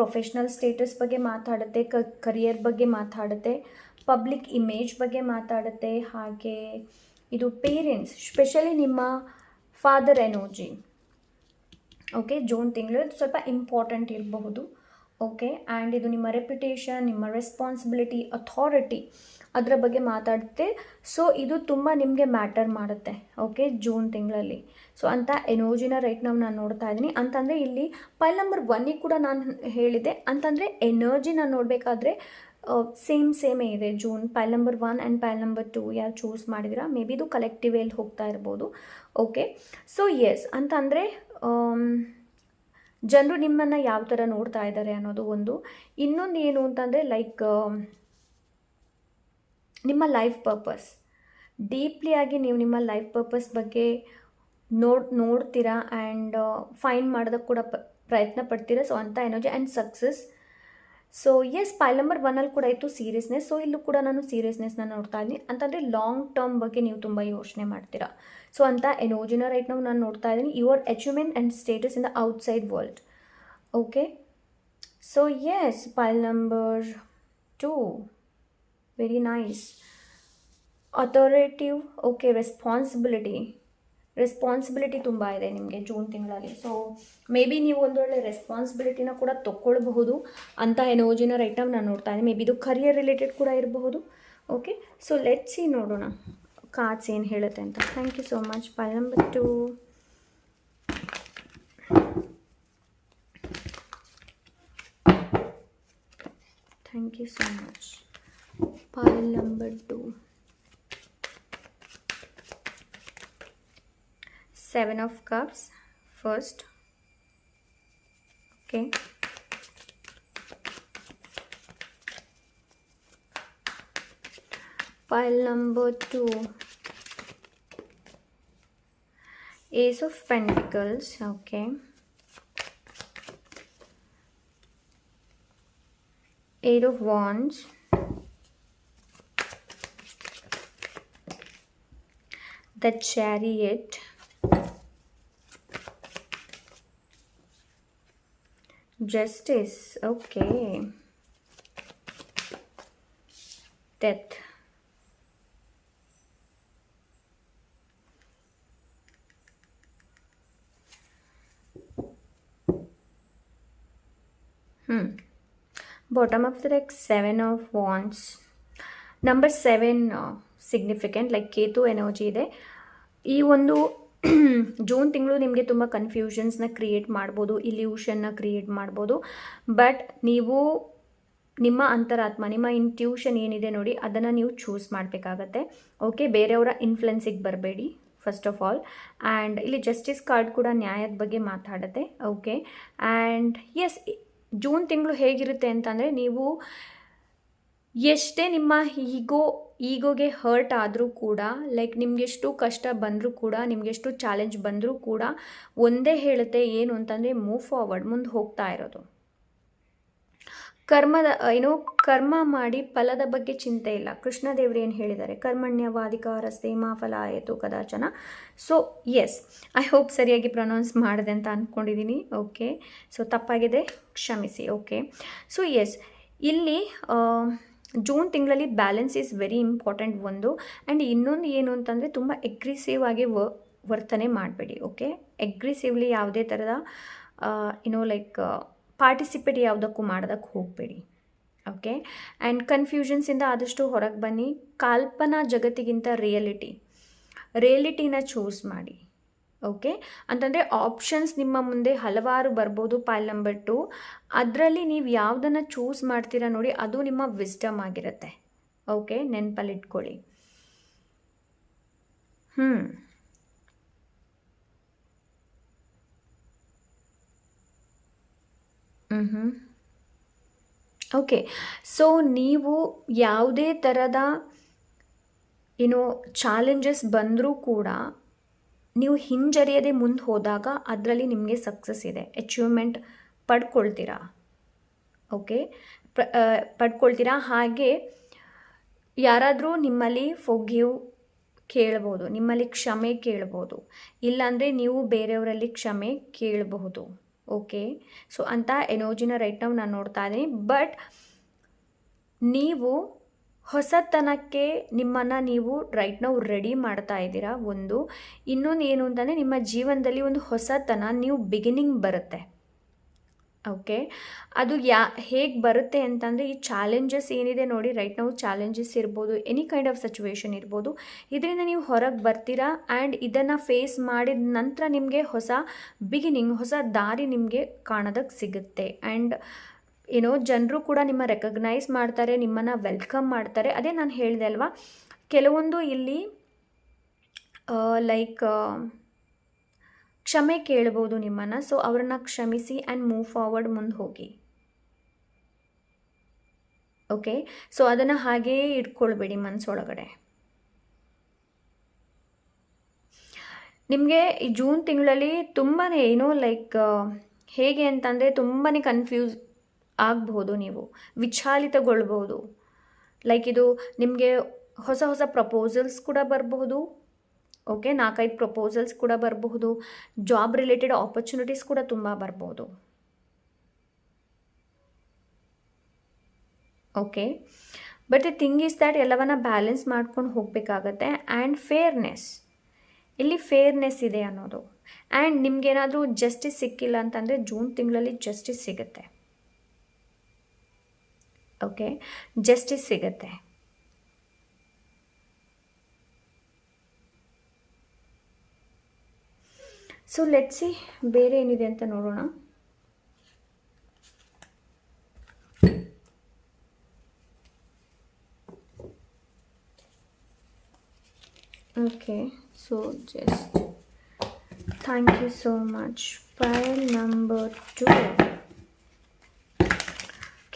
ಪ್ರೊಫೆಷ್ನಲ್ ಸ್ಟೇಟಸ್ ಬಗ್ಗೆ ಮಾತಾಡುತ್ತೆ, ಕರಿಯರ್ ಬಗ್ಗೆ ಮಾತಾಡುತ್ತೆ, ಪಬ್ಲಿಕ್ ಇಮೇಜ್ ಬಗ್ಗೆ ಮಾತಾಡುತ್ತೆ. ಹಾಗೆ ಇದು ಪೇರೆಂಟ್ಸ್, ಸ್ಪೆಷಲಿ ನಿಮ್ಮ ಫಾದರ್ ಎನರ್ಜಿ. ಓಕೆ, ಜೂನ್ ತಿಂಗಳು ಸ್ವಲ್ಪ ಇಂಪಾರ್ಟೆಂಟ್ ಇರಬಹುದು. ಓಕೆ, ಆ್ಯಂಡ್ ಇದು ನಿಮ್ಮ ರೆಪ್ಯುಟೇಷನ್, ನಿಮ್ಮ ರೆಸ್ಪಾನ್ಸಿಬಿಲಿಟಿ, ಅಥಾರಿಟಿ ಅದರ ಬಗ್ಗೆ ಮಾತಾಡುತ್ತೆ. ಸೊ ಇದು ತುಂಬ ನಿಮಗೆ ಮ್ಯಾಟರ್ ಮಾಡುತ್ತೆ. ಓಕೆ, ಜೂನ್ ತಿಂಗಳಲ್ಲಿ. ಸೊ ಅಂಥ ಎನರ್ಜಿನ ರೈಟ್ ನಾವು ನಾನು ನೋಡ್ತಾ ಇದ್ದೀನಿ. ಅಂತಂದರೆ ಇಲ್ಲಿ ಪೈಲ್ ನಂಬರ್ 1ಗೆ ಕೂಡ ನಾನು ಹೇಳಿದೆ. ಅಂತಂದರೆ ಎನರ್ಜಿ ನಾನು ನೋಡಬೇಕಾದ್ರೆ ಸೇಮೇ ಇದೆ. ಜೂನ್ ಪೈಲ್ ನಂಬರ್ 1 ಆ್ಯಂಡ್ ಪೈಲ್ ನಂಬರ್ 2 ಯಾರು ಚೂಸ್ ಮಾಡಿದಿರಾ, ಮೇ ಬಿ ಇದು ಕಲೆಕ್ಟಿವ್ ವೇಲಿ ಹೋಗ್ತಾ ಇರ್ಬೋದು. ಓಕೆ, ಸೊ ಎಸ್, ಅಂತಂದರೆ ಜನರು ನಿಮ್ಮನ್ನು ಯಾವ ಥರ ನೋಡ್ತಾ ಇದ್ದಾರೆ ಅನ್ನೋದು ಒಂದು. ಇನ್ನೊಂದು ಏನು ಅಂತಂದರೆ ಲೈಕ್ ನಿಮ್ಮ ಲೈಫ್ ಪರ್ಪಸ್, ಡೀಪ್ಲಿಯಾಗಿ ನೀವು ನಿಮ್ಮ ಲೈಫ್ ಪರ್ಪಸ್ ಬಗ್ಗೆ ನೋಡ್ತೀರಾ ಆ್ಯಂಡ್ ಫೈಂಡ್ ಮಾಡೋದಕ್ಕೆ ಕೂಡ ಪ್ರಯತ್ನ ಪಡ್ತೀರಾ. ಸೊ ಅಂಥ energy and success. So yes, pile number 1ಅಲ್ಲಿ ಕೂಡ ಇತ್ತು ಸೀರಿಯಸ್ನೆಸ್. ಸೊ ಇಲ್ಲೂ ಕೂಡ ನಾನು ಸೀರಿಯಸ್ನೆಸ್ನ ನೋಡ್ತಾ ಇದ್ದೀನಿ. ಅಂತಂದರೆ ಲಾಂಗ್ ಟರ್ಮ್ ಬಗ್ಗೆ ನೀವು ತುಂಬ ಯೋಚನೆ ಮಾಡ್ತೀರಾ. ಸೊ ಅಂಥ ಎನರ್ಜಿನ ರೈಟ್ ನಾವು ನಾನು ನೋಡ್ತಾ ಇದ್ದೀನಿ. Your achievement and status in the outside world. Okay, so yes, pile number 2, very nice. Authoritative. Okay, responsibility ತುಂಬ ಇದೆ ನಿಮಗೆ ಜೂನ್ ತಿಂಗಳಲ್ಲಿ. ಸೊ ಮೇ ಬಿ ನೀವು ಒಂದೊಳ್ಳೆ ರೆಸ್ಪಾನ್ಸಿಬಿಲಿಟಿನ ಕೂಡ ತೊಗೊಳ್ಬಹುದು ಅಂತ ಎನರ್ಜಿನ ರೈಟ್ ನಾವು ನಾನು ನೋಡ್ತಾ ಇದ್ದೀನಿ. ಮೇ ಬಿ ಇದು ಕರಿಯರ್ ರಿಲೇಟೆಡ್ ಕೂಡ ಇರಬಹುದು. ಓಕೆ, ಸೊ ಲೆಟ್ಸ್ ಸಿ, ನೋಡೋಣ ಕಾರ್ಡ್ಸ್ ಏನು ಹೇಳುತ್ತೆ ಅಂತ. Thank you so much. Pile number 2, thank you so much. Pile number 2, 7 of Cups first. Okay, pile number 2, Ace of Pentacles. Okay, Eight of Wands, the Chariot, Justice. Okay, Death. Bottom of the deck, 7 of Wands. Number 7 significant, like Ketu energy ಇದೆ. ಈ ಒಂದು June ತಿಂಗಳು ನಿಮಗೆ ತುಂಬ ಕನ್ಫ್ಯೂಷನ್ಸ್ನ create ಮಾಡ್ಬೋದು, ಇಲ್ಯೂಷನ್ನ create ಮಾಡ್ಬೋದು. But ನೀವು ನಿಮ್ಮ ಅಂತರಾತ್ಮ, ನಿಮ್ಮ ಇಂಟ್ಯೂಷನ್ ಏನಿದೆ ನೋಡಿ ಅದನ್ನು ನೀವು ಚೂಸ್ ಮಾಡಬೇಕಾಗತ್ತೆ. ಓಕೆ, ಬೇರೆಯವರ ಇನ್ಫ್ಲುಯೆನ್ಸಿಗೆ ಬರಬೇಡಿ ಫಸ್ಟ್ ಆಫ್ ಆಲ್. ಆ್ಯಂಡ್ ಇಲ್ಲಿ ಜಸ್ಟಿಸ್ ಕಾರ್ಡ್ ಕೂಡ ನ್ಯಾಯದ ಬಗ್ಗೆ ಮಾತಾಡುತ್ತೆ. ಓಕೆ, ಆ್ಯಂಡ್ ಎಸ್, ಜೂನ್ ತಿಂಗಳು ಹೇಗಿರುತ್ತೆ ಅಂತಂದರೆ ನೀವು ಎಷ್ಟೇ ನಿಮ್ಮ ಈಗೋಗೆ ಹರ್ಟ್ ಆದರೂ ಕೂಡ, ಲೈಕ್ ನಿಮಗೆಷ್ಟು ಕಷ್ಟ ಬಂದರೂ ಕೂಡ, ನಿಮಗೆಷ್ಟು ಚಾಲೆಂಜ್ ಬಂದರೂ ಕೂಡ ಒಂದೇ ಹೇಳುತ್ತೆ, ಏನು ಅಂತಂದರೆ ಮೂವ್ ಫಾರ್ವರ್ಡ್, ಮುಂದೆ ಹೋಗ್ತಾ ಇರೋದು. ಕರ್ಮ ಮಾಡಿ ಫಲದ ಬಗ್ಗೆ ಚಿಂತೆ ಇಲ್ಲ. ಕೃಷ್ಣದೇವರು ಏನು ಹೇಳಿದ್ದಾರೆ, ಕರ್ಮಣ್ಯವಾಧಿಕಾರಸ್ತೆ ಮಾ ಫಲಾಯತು ಕದಾಚನ. ಸೊ ಎಸ್, ಐ ಹೋಪ್ ಸರಿಯಾಗಿ ಪ್ರೊನೌನ್ಸ್ ಮಾಡಿದೆ ಅಂತ ಅಂದ್ಕೊಂಡಿದ್ದೀನಿ. ಓಕೆ, ಸೊ ತಪ್ಪಾಗಿದೆ ಕ್ಷಮಿಸಿ. ಓಕೆ, ಸೊ ಎಸ್, ಇಲ್ಲಿ ಜೂನ್ ತಿಂಗಳಲ್ಲಿ ಬ್ಯಾಲೆನ್ಸ್ ಈಸ್ ವೆರಿ ಇಂಪಾರ್ಟೆಂಟ್ ಒಂದು. ಆ್ಯಂಡ್ ಇನ್ನೊಂದು ಏನು ಅಂತಂದರೆ ತುಂಬ ಎಗ್ರೆಸಿವ್ ಆಗಿ ವರ್ತನೆ ಮಾಡಬೇಡಿ. ಓಕೆ, ಎಗ್ರೆಸಿವ್ಲಿ ಯಾವುದೇ ಥರದ ಲೈಕ್ ಪಾರ್ಟಿಸಿಪೇಟ್ ಯಾವುದಕ್ಕೂ ಮಾಡೋದಕ್ಕೆ ಹೋಗಬೇಡಿ. ಓಕೆ, ಆ್ಯಂಡ್ ಕನ್ಫ್ಯೂಷನ್ಸಿಂದ ಆದಷ್ಟು ಹೊರಗೆ ಬನ್ನಿ. ಕಾಲ್ಪನಾ ಜಗತ್ತಿಗಿಂತ ರಿಯಾಲಿಟಿನ ಚೂಸ್ ಮಾಡಿ. ಓಕೆ, ಅಂತಂದರೆ ಆಪ್ಷನ್ಸ್ ನಿಮ್ಮ ಮುಂದೆ ಹಲವಾರು ಬರ್ಬೋದು. ಪೈಲ್ ನಂಬರ್ 2 ಅದರಲ್ಲಿ ನೀವು ಯಾವುದನ್ನು ಚೂಸ್ ಮಾಡ್ತೀರಾ ನೋಡಿ, ಅದು ನಿಮ್ಮ ವಿಸ್ಡಮ್ ಆಗಿರುತ್ತೆ. ಓಕೆ, ನೆನಪಲ್ಲಿಟ್ಕೊಳ್ಳಿ. ಓಕೆ, ಸೊ ನೀವು ಯಾವುದೇ ಥರದ ಚಾಲೆಂಜಸ್ ಬಂದರೂ ಕೂಡ ನೀವು ಹಿಂಜರಿಯದೆ ಮುಂದೆ ಹೋದಾಗ ಅದರಲ್ಲಿ ನಿಮಗೆ ಸಕ್ಸಸ್ ಇದೆ, ಅಚೀವ್ಮೆಂಟ್ ಪಡ್ಕೊಳ್ತೀರಾ. ಓಕೆ, ಪಡ್ಕೊಳ್ತೀರಾ. ಹಾಗೆ ಯಾರಾದರೂ ನಿಮ್ಮಲ್ಲಿ ಫೊಗಿವ್ ಕೇಳ್ಬೋದು, ನಿಮ್ಮಲ್ಲಿ ಕ್ಷಮೆ ಕೇಳ್ಬೋದು, ಇಲ್ಲಾಂದರೆ ನೀವು ಬೇರೆಯವರಲ್ಲಿ ಕ್ಷಮೆ ಕೇಳಬಹುದು. ಓಕೆ, ಸೊ ಅಂಥ ಎನರ್ಜಿನ ರೈಟ್ ನಾವು ನಾನು ನೋಡ್ತಾ ಇದ್ದೀನಿ. ಬಟ್ ನೀವು ಹೊಸತನಕ್ಕೆ ನಿಮ್ಮನ್ನು ನೀವು ರೈಟ್ ನಾವು ರೆಡಿ ಮಾಡ್ತಾ ಇದ್ದೀರಾ. ಇನ್ನೊಂದು ಏನು ಅಂತಂದರೆ, ನಿಮ್ಮ ಜೀವನದಲ್ಲಿ ಒಂದು ಹೊಸತನ ನೀವು ಬಿಗಿನಿಂಗ್ ಬರುತ್ತೆ. ಓಕೆ, ಅದು ಹೇಗೆ ಬರುತ್ತೆ ಅಂತಂದರೆ, ಈ ಚಾಲೆಂಜಸ್ ಏನಿದೆ ನೋಡಿ, ರೈಟ್ ನಾವು ಚಾಲೆಂಜಸ್ ಇರ್ಬೋದು, ಎನಿ ಕೈಂಡ್ ಆಫ್ ಸಿಚುವೇಶನ್ ಇರ್ಬೋದು, ಇದರಿಂದ ನೀವು ಹೊರಗೆ ಬರ್ತೀರಾ. ಆ್ಯಂಡ್ ಇದನ್ನು ಫೇಸ್ ಮಾಡಿದ ನಂತರ ನಿಮಗೆ ಹೊಸ ಬಿಗಿನಿಂಗ್, ಹೊಸ ದಾರಿ ನಿಮಗೆ ಕಾಣೋದಕ್ಕೆ ಸಿಗುತ್ತೆ. ಆ್ಯಂಡ್ ಜನರು ಕೂಡ ನಿಮ್ಮ ರೆಕಗ್ನೈಸ್ ಮಾಡ್ತಾರೆ, ನಿಮ್ಮನ್ನು ವೆಲ್ಕಮ್ ಮಾಡ್ತಾರೆ. ಅದೇ ನಾನು ಹೇಳಿದೆ ಅಲ್ವಾ, ಕೆಲವೊಂದು ಇಲ್ಲಿ ಲೈಕ್ ಕ್ಷಮೆ ಕೇಳ್ಬೋದು ನಿಮ್ಮನ್ನು. ಸೊ ಅವ್ರನ್ನ ಕ್ಷಮಿಸಿ ಆ್ಯಂಡ್ ಮೂವ್ ಫಾರ್ವರ್ಡ್ ಮುಂದೆ ಹೋಗಿ. ಓಕೆ, ಸೊ ಅದನ್ನು ಹಾಗೇ ಇಟ್ಕೊಳ್ಬೇಡಿ ಮನಸ್ಸೊಳಗಡೆ. ನಿಮಗೆ ಈ ಜೂನ್ ತಿಂಗಳಲ್ಲಿ ತುಂಬಾ ಲೈಕ್ ಹೇಗೆ ಅಂತಂದರೆ ತುಂಬಾ ಕನ್ಫ್ಯೂಸ್ ಆಗಬಹುದು, ನೀವು ವಿಚಲಿತಗೊಳ್ಬೋದು. ಲೈಕ್ ಇದು ನಿಮಗೆ ಹೊಸ ಹೊಸ ಪ್ರಪೋಸಲ್ಸ್ ಕೂಡ ಬರಬಹುದು. ಓಕೆ, 4-5 ಪ್ರಪೋಸಲ್ಸ್ ಕೂಡ ಬರಬಹುದು. ಜಾಬ್ ರಿಲೇಟೆಡ್ ಆಪರ್ಚುನಿಟೀಸ್ ಕೂಡ ತುಂಬ ಬರ್ಬೋದು. Okay, but the thing is that ಎಲ್ಲವನ್ನ ಬ್ಯಾಲೆನ್ಸ್ ಮಾಡ್ಕೊಂಡು ಹೋಗಬೇಕಾಗತ್ತೆ. ಆ್ಯಂಡ್ ಫೇರ್ನೆಸ್, ಇಲ್ಲಿ ಫೇರ್ನೆಸ್ ಇದೆ ಅನ್ನೋದು. ಆ್ಯಂಡ್ ನಿಮ್ಗೇನಾದರೂ ಜಸ್ಟಿಸ್ ಸಿಕ್ಕಿಲ್ಲ ಅಂತಂದರೆ ಜೂನ್ ತಿಂಗಳಲ್ಲಿ ಜಸ್ಟಿಸ್ ಸಿಗುತ್ತೆ. ಓಕೆ, ಜಸ್ಟಿಸ್ ಸಿಗುತ್ತೆ. ಸೊ ಲೆಟ್ಸ್ ಸಿ ಬೇರೆ ಏನಿದೆ ಅಂತ ನೋಡೋಣ. Okay, so just thank you so much. File number 2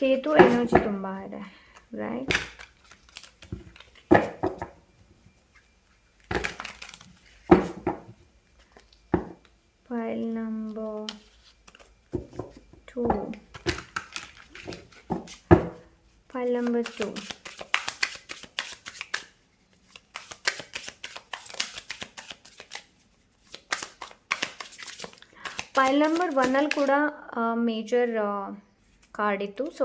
Ketu energy ತುಂಬ ಇದೆ, right? File number 2. File number 2. File number 1 ಕೂಡ ಮೇಜರ್ ಕಾರ್ಡ್ ಇತ್ತು. ಸೊ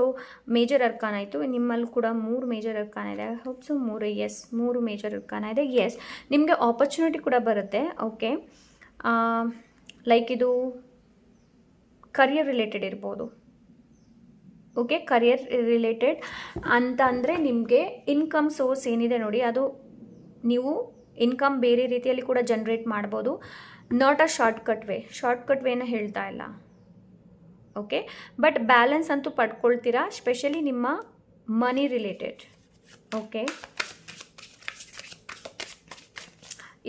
ಮೇಜರ್ ಅರ್ಕಾನ ಇತ್ತು. ನಿಮ್ಮಲ್ಲಿ ಕೂಡ 3 ಮೇಜರ್ ಅರ್ಕಾನ ಇದೆ. Hope so 3, yes 3 major arcana ಇದೆ. ಎಸ್, ನಿಮಗೆ ಆಪರ್ಚುನಿಟಿ ಕೂಡ ಬರುತ್ತೆ. ಓಕೆ, ಲೈಕ್ ಇದು ಕರಿಯರ್ ರಿಲೇಟೆಡ್ ಇರ್ಬೋದು. ಓಕೆ, ಕರಿಯರ್ ರಿಲೇಟೆಡ್ ಅಂತ ಅಂದರೆ ನಿಮಗೆ ಇನ್ಕಮ್ ಸೋರ್ಸ್ ಏನಿದೆ ನೋಡಿ, ಅದು ನೀವು ಇನ್ಕಮ್ ಬೇರೆ ರೀತಿಯಲ್ಲಿ ಕೂಡ ಜನ್ರೇಟ್ ಮಾಡ್ಬೋದು. ನಾಟ್ ಅ ಶಾರ್ಟ್ಕಟ್ ವೇನ ಹೇಳ್ತಾ ಇಲ್ಲ. ಓಕೆ, ಬಟ್ ಬ್ಯಾಲೆನ್ಸ್ ಅಂತೂ ಪಡ್ಕೊಳ್ತೀರಾ, ಸ್ಪೆಷಲಿ ನಿಮ್ಮ ಮನಿ ರಿಲೇಟೆಡ್. ಓಕೆ,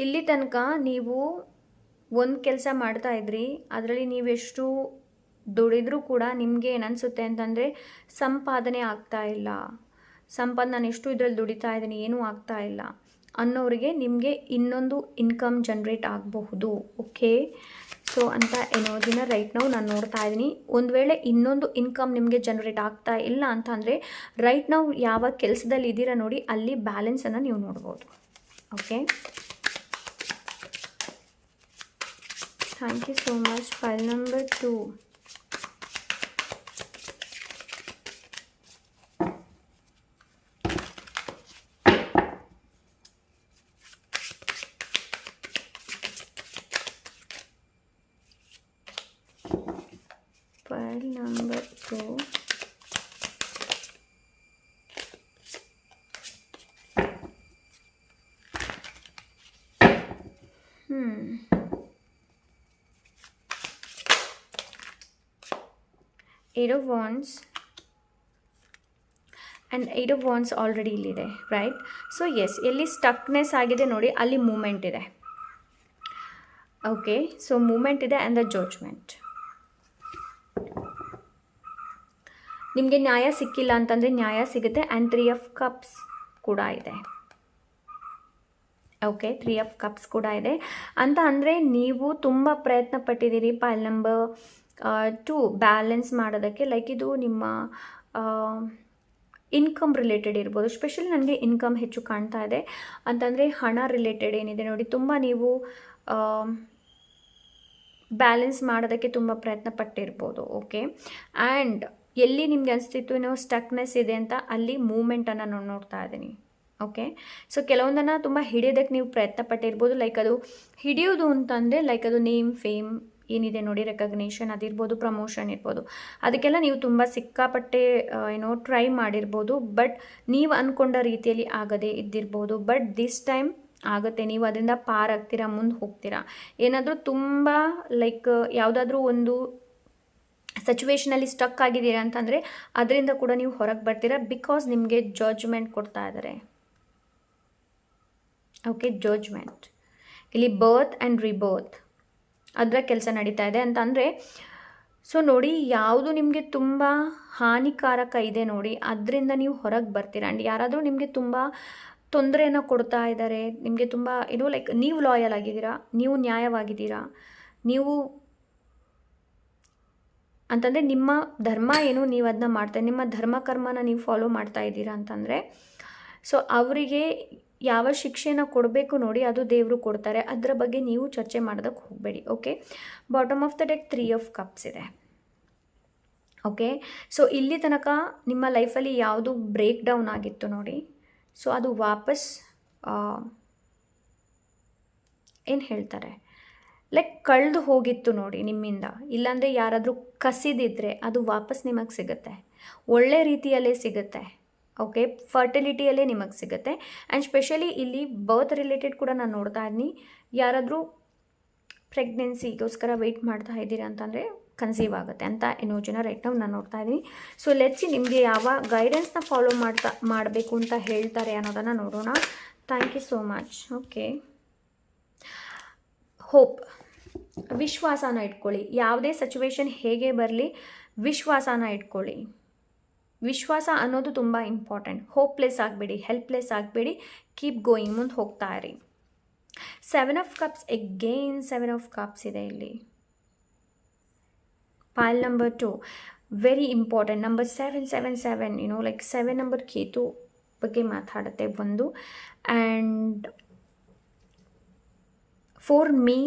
ಇಲ್ಲಿ ತನಕ ನೀವು ಒಂದು ಕೆಲಸ ಮಾಡ್ತಾಯಿದ್ರಿ, ಅದರಲ್ಲಿ ನೀವೆಷ್ಟು ದುಡಿದ್ರೂ ಕೂಡ ನಿಮಗೆ ಏನನ್ಸುತ್ತೆ ಅಂತಂದರೆ ಸಂಪಾದನೆ ಆಗ್ತಾ ಇಲ್ಲ, ನಾನು ಎಷ್ಟು ಇದರಲ್ಲಿ ದುಡಿತಾ ಇದ್ದೀನಿ, ಏನೂ ಆಗ್ತಾ ಇಲ್ಲ ಅನ್ನೋರಿಗೆ ನಿಮಗೆ ಇನ್ನೊಂದು ಇನ್ಕಮ್ ಜನ್ರೇಟ್ ಆಗಬಹುದು. ಓಕೆ, ಸೊ ಅಂತ ಎನರ್ಜಿನ ರೈಟ್ ನಾವು ನಾನು ನೋಡ್ತಾ ಇದ್ದೀನಿ. ಒಂದು ವೇಳೆ ಇನ್ನೊಂದು ಇನ್ಕಮ್ ನಿಮಗೆ ಜನ್ರೇಟ್ ಆಗ್ತಾ ಇಲ್ಲ ಅಂತ ಅಂದರೆ ರೈಟ್ ನಾವು ಯಾವ ಕೆಲಸದಲ್ಲಿ ಇದ್ದೀರಾ ನೋಡಿ, ಅಲ್ಲಿ ಬ್ಯಾಲೆನ್ಸನ್ನು ನೀವು ನೋಡ್ಬೋದು. Okay, thank you so much. File number 2. File number 2. Eight of wands and eight of wands already ಇಲ್ಲಿದೆ, ರೈಟ್? ಸೊ ಎಸ್, ಎಲ್ಲಿ ಸ್ಟಕ್ನೆಸ್ ಆಗಿದೆ ನೋಡಿ, ಅಲ್ಲಿ ಮೂಮೆಂಟ್ ಇದೆ. ಓಕೆ, ಸೊ ಮೂಮೆಂಟ್ ಇದೆ ಆ್ಯಂಡ್ ದ ಜಡ್ಜ್ಮೆಂಟ್. ನಿಮಗೆ ನ್ಯಾಯ ಸಿಕ್ಕಿಲ್ಲ ಅಂತಂದರೆ ನ್ಯಾಯ ಸಿಗುತ್ತೆ. ಆ್ಯಂಡ್ 3 ಆಫ್ ಕಪ್ಸ್ ಕೂಡ ಇದೆ. ಓಕೆ, 3 ಆಫ್ ಕಪ್ಸ್ ಕೂಡ ಇದೆ ಅಂತ ಅಂದರೆ ನೀವು ತುಂಬ ಪ್ರಯತ್ನ ಪಟ್ಟಿದ್ದೀರಿ ಪೈಲ್ ನಂಬರ್ 2 ಬ್ಯಾಲೆನ್ಸ್ ಮಾಡೋದಕ್ಕೆ. ಲೈಕ್ ಇದು ನಿಮ್ಮ ಇನ್ಕಮ್ ರಿಲೇಟೆಡ್ ಇರ್ಬೋದು. ಸ್ಪೆಷಲಿ ನನಗೆ ಇನ್ಕಮ್ ಹೆಚ್ಚು ಕಾಣ್ತಾ ಇದೆ ಅಂತಂದರೆ ಹಣ ರಿಲೇಟೆಡ್ ಏನಿದೆ ನೋಡಿ, ತುಂಬ ನೀವು ಬ್ಯಾಲೆನ್ಸ್ ಮಾಡೋದಕ್ಕೆ ತುಂಬ ಪ್ರಯತ್ನ ಪಟ್ಟಿರ್ಬೋದು. ಓಕೆ, ಆ್ಯಂಡ್ ಎಲ್ಲಿ ನಿಮಗೆ ಅನಿಸ್ತಿತ್ತು ಏನೋ ಸ್ಟಕ್ನೆಸ್ ಇದೆ ಅಂತ, ಅಲ್ಲಿ ಮೂಮೆಂಟನ್ನು ನಾನು ನೋಡ್ತಾ ಇದ್ದೀನಿ. ಓಕೆ, ಸೊ ಕೆಲವೊಂದನ್ನು ತುಂಬ ಹಿಡಿಯೋದಕ್ಕೆ ನೀವು ಪ್ರಯತ್ನ ಪಟ್ಟಿರ್ಬೋದು. ಲೈಕ್ ಅದು ಹಿಡಿಯೋದು ಅಂತಂದರೆ ಲೈಕ್ ಅದು ನೇಮ್, ಫೇಮ್ ಏನಿದೆ ನೋಡಿ, ರೆಕಗ್ನೇಷನ್ ಅದಿರ್ಬೋದು, ಪ್ರಮೋಷನ್ ಇರ್ಬೋದು, ಅದಕ್ಕೆಲ್ಲ ನೀವು ತುಂಬ ಸಿಕ್ಕಾಪಟ್ಟೆ ಟ್ರೈ ಮಾಡಿರ್ಬೋದು. ಬಟ್ ನೀವು ಅಂದ್ಕೊಂಡ ರೀತಿಯಲ್ಲಿ ಆಗದೇ ಇದ್ದಿರ್ಬೋದು. ಬಟ್ ದಿಸ್ ಟೈಮ್ ಆಗುತ್ತೆ, ನೀವು ಅದರಿಂದ ಪಾರಾಗ್ತೀರಾ, ಮುಂದೆ ಹೋಗ್ತೀರಾ. ಏನಾದರೂ ತುಂಬ ಲೈಕ್ ಯಾವುದಾದ್ರೂ ಒಂದು ಸಿಚುವೇಷನಲ್ಲಿ ಸ್ಟಕ್ ಆಗಿದ್ದೀರಾ ಅಂತಂದರೆ ಅದರಿಂದ ಕೂಡ ನೀವು ಹೊರಗೆ ಬರ್ತೀರಾ. ಬಿಕಾಸ್ ನಿಮಗೆ ಜಡ್ಜ್ಮೆಂಟ್ ಕೊಡ್ತಾ ಇದ್ದಾರೆ. ಓಕೆ, ಜಡ್ಜ್ಮೆಂಟ್ ಇಲ್ಲಿ ಬರ್ತ್ ಆ್ಯಂಡ್ ರಿಬರ್ತ್ ಅದರ ಕೆಲಸ ನಡೀತಾ ಇದೆ ಅಂತ ಅಂದರೆ, ಸೊ ನೋಡಿ, ಯಾವುದು ನಿಮಗೆ ತುಂಬ ಹಾನಿಕಾರಕ ಇದೆ ನೋಡಿ, ಅದರಿಂದ ನೀವು ಹೊರಗೆ ಬರ್ತೀರಾ. ಆ್ಯಂಡ್ ಯಾರಾದರೂ ನಿಮಗೆ ತುಂಬ ತೊಂದರೆಯನ್ನು ಕೊಡ್ತಾ ಇದ್ದಾರೆ, ನಿಮಗೆ ತುಂಬ ಲೈಕ್ ನೀವು ಲಾಯಲ್ ಆಗಿದ್ದೀರಾ, ನೀವು ನ್ಯಾಯವಾಗಿದ್ದೀರಾ, ನೀವು ಅಂತಂದರೆ ನಿಮ್ಮ ಧರ್ಮ ಏನು ನೀವು ಅದನ್ನ ಮಾಡ್ತಾ, ನಿಮ್ಮ ಧರ್ಮ ಕರ್ಮನ ನೀವು ಫಾಲೋ ಮಾಡ್ತಾ ಇದ್ದೀರಾ ಅಂತಂದರೆ, ಸೊ ಅವರಿಗೆ ಯಾವ ಶಿಕ್ಷೆನ ಕೊಡಬೇಕು ನೋಡಿ, ಅದು ದೇವರು ಕೊಡ್ತಾರೆ. ಅದರ ಬಗ್ಗೆ ನೀವು ಚರ್ಚೆ ಮಾಡೋದಕ್ಕೆ ಹೋಗಬೇಡಿ. Okay, bottom of the deck 3 of cups ಇದೆ. ಓಕೆ, ಸೊ ಇಲ್ಲಿ ತನಕ ನಿಮ್ಮ ಲೈಫಲ್ಲಿ ಯಾವುದು ಬ್ರೇಕ್ ಡೌನ್ ಆಗಿತ್ತು ನೋಡಿ, ಸೊ ಅದು ವಾಪಸ್ ಏನು ಹೇಳ್ತಾರೆ, ಲೈಕ್ ಕಳೆದು ಹೋಗಿತ್ತು ನೋಡಿ ನಿಮ್ಮಿಂದ. ಇಲ್ಲಾಂದರೆ ಯಾರಾದರೂ ಕಸಿದಿದ್ದರೆ ಅದು ವಾಪಸ್ ನಿಮಗೆ ಸಿಗುತ್ತೆ, ಒಳ್ಳೆ ರೀತಿಯಲ್ಲೇ ಸಿಗುತ್ತೆ. ಓಕೆ, ಫರ್ಟಿಲಿಟಿಯಲ್ಲೇ ನಿಮಗೆ ಸಿಗುತ್ತೆ. ಆ್ಯಂಡ್ ಸ್ಪೆಷಲಿ ಇಲ್ಲಿ ಬರ್ತ್ ರಿಲೇಟೆಡ್ ಕೂಡ ನಾನು ನೋಡ್ತಾ ಇದ್ದೀನಿ. ಯಾರಾದರೂ ಪ್ರೆಗ್ನೆನ್ಸಿಗೋಸ್ಕರ ವೆಯ್ಟ್ ಮಾಡ್ತಾ ಇದ್ದೀರಾ ಅಂತಂದರೆ ಕನ್ಸೀವ್ ಆಗುತ್ತೆ ಅಂತ ಎನರ್ಜಿನ ರೈಟ್ ನಾವು ನಾನು ನೋಡ್ತಾ ಇದ್ದೀನಿ. ಸೊ ಲೆಟ್ಸಿ ನಿಮಗೆ ಯಾವ ಗೈಡೆನ್ಸ್ನ ಫಾಲೋ ಮಾಡಬೇಕು ಅಂತ ಹೇಳ್ತಾರೆ ಅನ್ನೋದನ್ನು ನೋಡೋಣ. Thank you so much. Okay, hope, ವಿಶ್ವಾಸನ ಇಟ್ಕೊಳ್ಳಿ. ಯಾವುದೇ ಸಿಚುವೇಶನ್ ಹೇಗೆ ಬರಲಿ ವಿಶ್ವಾಸನ ಇಟ್ಕೊಳ್ಳಿ. ವಿಶ್ವಾಸ ಅನ್ನೋದು ತುಂಬ ಇಂಪಾರ್ಟೆಂಟ್. ಹೋಪ್ಲೆಸ್ ಆಗಬೇಡಿ, ಹೆಲ್ಪ್ಲೆಸ್ ಆಗಬೇಡಿ, ಕೀಪ್ ಗೋಯಿಂಗ್, ಮುಂದೆ ಹೋಗ್ತಾ ಇರಿ. 7 of cups, again 7 of cups ಇದೆ ಇಲ್ಲಿ. Pile number 2 very important. Number 777 like 7 number Ketu ಬಗ್ಗೆ ಮಾತಾಡುತ್ತೆ ಒಂದು. And for me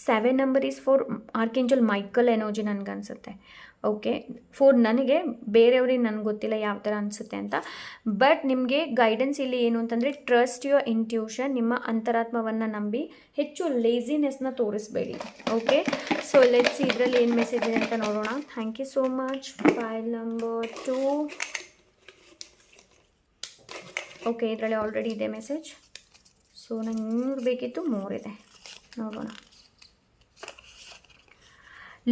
7 number is for archangel Michael energy ನನಗನ್ಸುತ್ತೆ. ಓಕೆ, ಫಾರ್ ನನಗೆ, ಬೇರೆಯವ್ರಿಗೆ ನನಗೆ ಗೊತ್ತಿಲ್ಲ ಯಾವ ಥರ ಅನಿಸುತ್ತೆ ಅಂತ. ಬಟ್ ನಿಮಗೆ ಗೈಡೆನ್ಸ್ ಇಲ್ಲಿ ಏನು ಅಂತಂದರೆ, ಟ್ರಸ್ಟ್ ಯುವರ್ ಇಂಟ್ಯೂಷನ್, ನಿಮ್ಮ ಅಂತರಾತ್ಮವನ್ನು ನಂಬಿ, ಹೆಚ್ಚು ಲೇಸಿನೆಸ್ನ ತೋರಿಸ್ಬೇಡಿ. ಓಕೆ, ಸೊ ಲೆಟ್ಸ್ ಇದರಲ್ಲಿ ಏನು ಮೆಸೇಜ್ ಇದೆ ಅಂತ ನೋಡೋಣ. Thank you so much. File number 2. Okay, ಇದರಲ್ಲಿ ಆಲ್ರೆಡಿ ಇದೆ ಮೆಸೇಜ್. ಸೊ ನಂಗೆ 3 ಬೇಕಿತ್ತು, 3 ಇದೆ, ನೋಡೋಣ.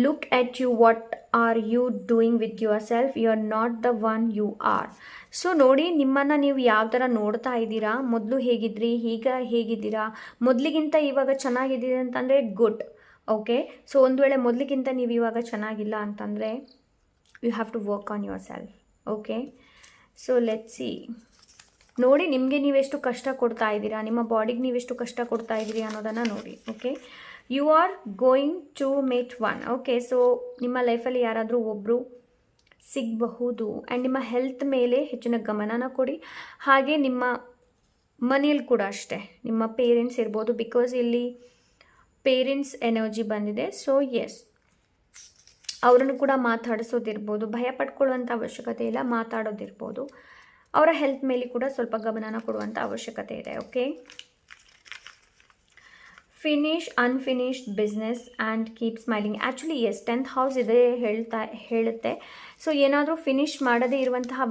Look at you, what are you doing with yourself? You are not the one you are. So ನೋಡಿ, ನಿಮ್ಮನ್ನು ನೀವು ಯಾವ ಥರ ನೋಡ್ತಾ ಇದ್ದೀರಾ, ಮೊದಲು ಹೇಗಿದ್ರಿ, ಈಗ ಹೇಗಿದ್ದೀರಾ, ಮೊದಲಿಗಿಂತ ಇವಾಗ ಚೆನ್ನಾಗಿದ್ದೀರಿ ಅಂತಂದರೆ ಗುಡ್. ಓಕೆ, ಸೊ ಒಂದು ವೇಳೆ ಮೊದಲಿಗಿಂತ ನೀವು ಇವಾಗ ಚೆನ್ನಾಗಿಲ್ಲ ಅಂತಂದರೆ you have to work on yourself. Okay, so let's see. ನೋಡಿ, ನಿಮಗೆ ನೀವೆಷ್ಟು ಕಷ್ಟ ಕೊಡ್ತಾ ಇದ್ದೀರಾ, ನಿಮ್ಮ ಬಾಡಿಗೆ ನೀವೆಷ್ಟು ಕಷ್ಟ ಕೊಡ್ತಾ ಇದ್ದೀರಿ ಅನ್ನೋದನ್ನು ನೋಡಿ. Okay, you are going to mate one. Okay, so ನಿಮ್ಮ ಲೈಫಲ್ಲಿ ಯಾರಾದರೂ ಒಬ್ಬರು ಸಿಗಬಹುದು. ಆ್ಯಂಡ್ ನಿಮ್ಮ ಹೆಲ್ತ್ ಮೇಲೆ ಹೆಚ್ಚಿನ ಗಮನನ ಕೊಡಿ. ಹಾಗೆ ನಿಮ್ಮ ಮನೇಲಿ ಕೂಡ ಅಷ್ಟೇ, ನಿಮ್ಮ ಪೇರೆಂಟ್ಸ್ ಇರ್ಬೋದು. ಬಿಕಾಸ್ ಇಲ್ಲಿ ಪೇರೆಂಟ್ಸ್ ಎನರ್ಜಿ ಬಂದಿದೆ. ಸೊ ಎಸ್, ಅವರನ್ನು ಕೂಡ ಮಾತಾಡಿಸೋದಿರ್ಬೋದು, ಭಯ ಪಡ್ಕೊಳ್ಳುವಂಥ ಅವಶ್ಯಕತೆ ಇಲ್ಲ, ಮಾತಾಡೋದಿರ್ಬೋದು. ಅವರ ಹೆಲ್ತ್ ಮೇಲೆ ಕೂಡ ಸ್ವಲ್ಪ ಗಮನನ ಕೊಡುವಂಥ ಅವಶ್ಯಕತೆ ಇದೆ. Okay, finish unfinished business and keep smiling. Actually yes, 10th house ಇದೆ ಹೇಳುತ್ತೆ. ಸೊ ಏನಾದರೂ ಫಿನಿಶ್ ಮಾಡದೇ ಇರುವಂತಹ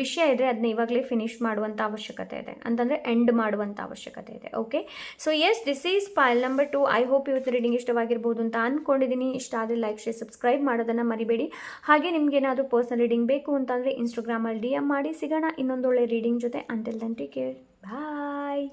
ವಿಷಯ ಇದ್ದರೆ ಅದನ್ನ ಇವಾಗಲೇ ಫಿನಿಷ್ ಮಾಡುವಂಥ ಅವಶ್ಯಕತೆ ಇದೆ, ಅಂತಂದರೆ ಎಂಡ್ ಮಾಡುವಂಥ ಅವಶ್ಯಕತೆ ಇದೆ. Okay, so yes, this is file number 2. I hope ಇವತ್ತು ರೀಡಿಂಗ್ ಇಷ್ಟವಾಗಿರ್ಬೋದು ಅಂತ ಅಂದ್ಕೊಂಡಿದ್ದೀನಿ. ಇಷ್ಟ ಆದರೆ ಲೈಕ್, ಶೇರ್, ಸಬ್ಸ್ಕ್ರೈಬ್ ಮಾಡೋದನ್ನು ಮರಿಬೇಡಿ. ಹಾಗೆ ನಿಮ್ಗೆ ಏನಾದರೂ ಪರ್ಸನಲ್ ರೀಡಿಂಗ್ ಬೇಕು ಅಂತಂದರೆ ಇನ್ಸ್ಟಾಗ್ರಾಮಲ್ಲಿ DM ಮಾಡಿ. ಸಿಗೋಣ ಇನ್ನೊಂದೊಳ್ಳೆ ರೀಡಿಂಗ್ ಜೊತೆ. ಅಂಟಿಲ್ ದೆನ್ ಟೇಕ್ ಕೇರ್, ಬಾಯ್.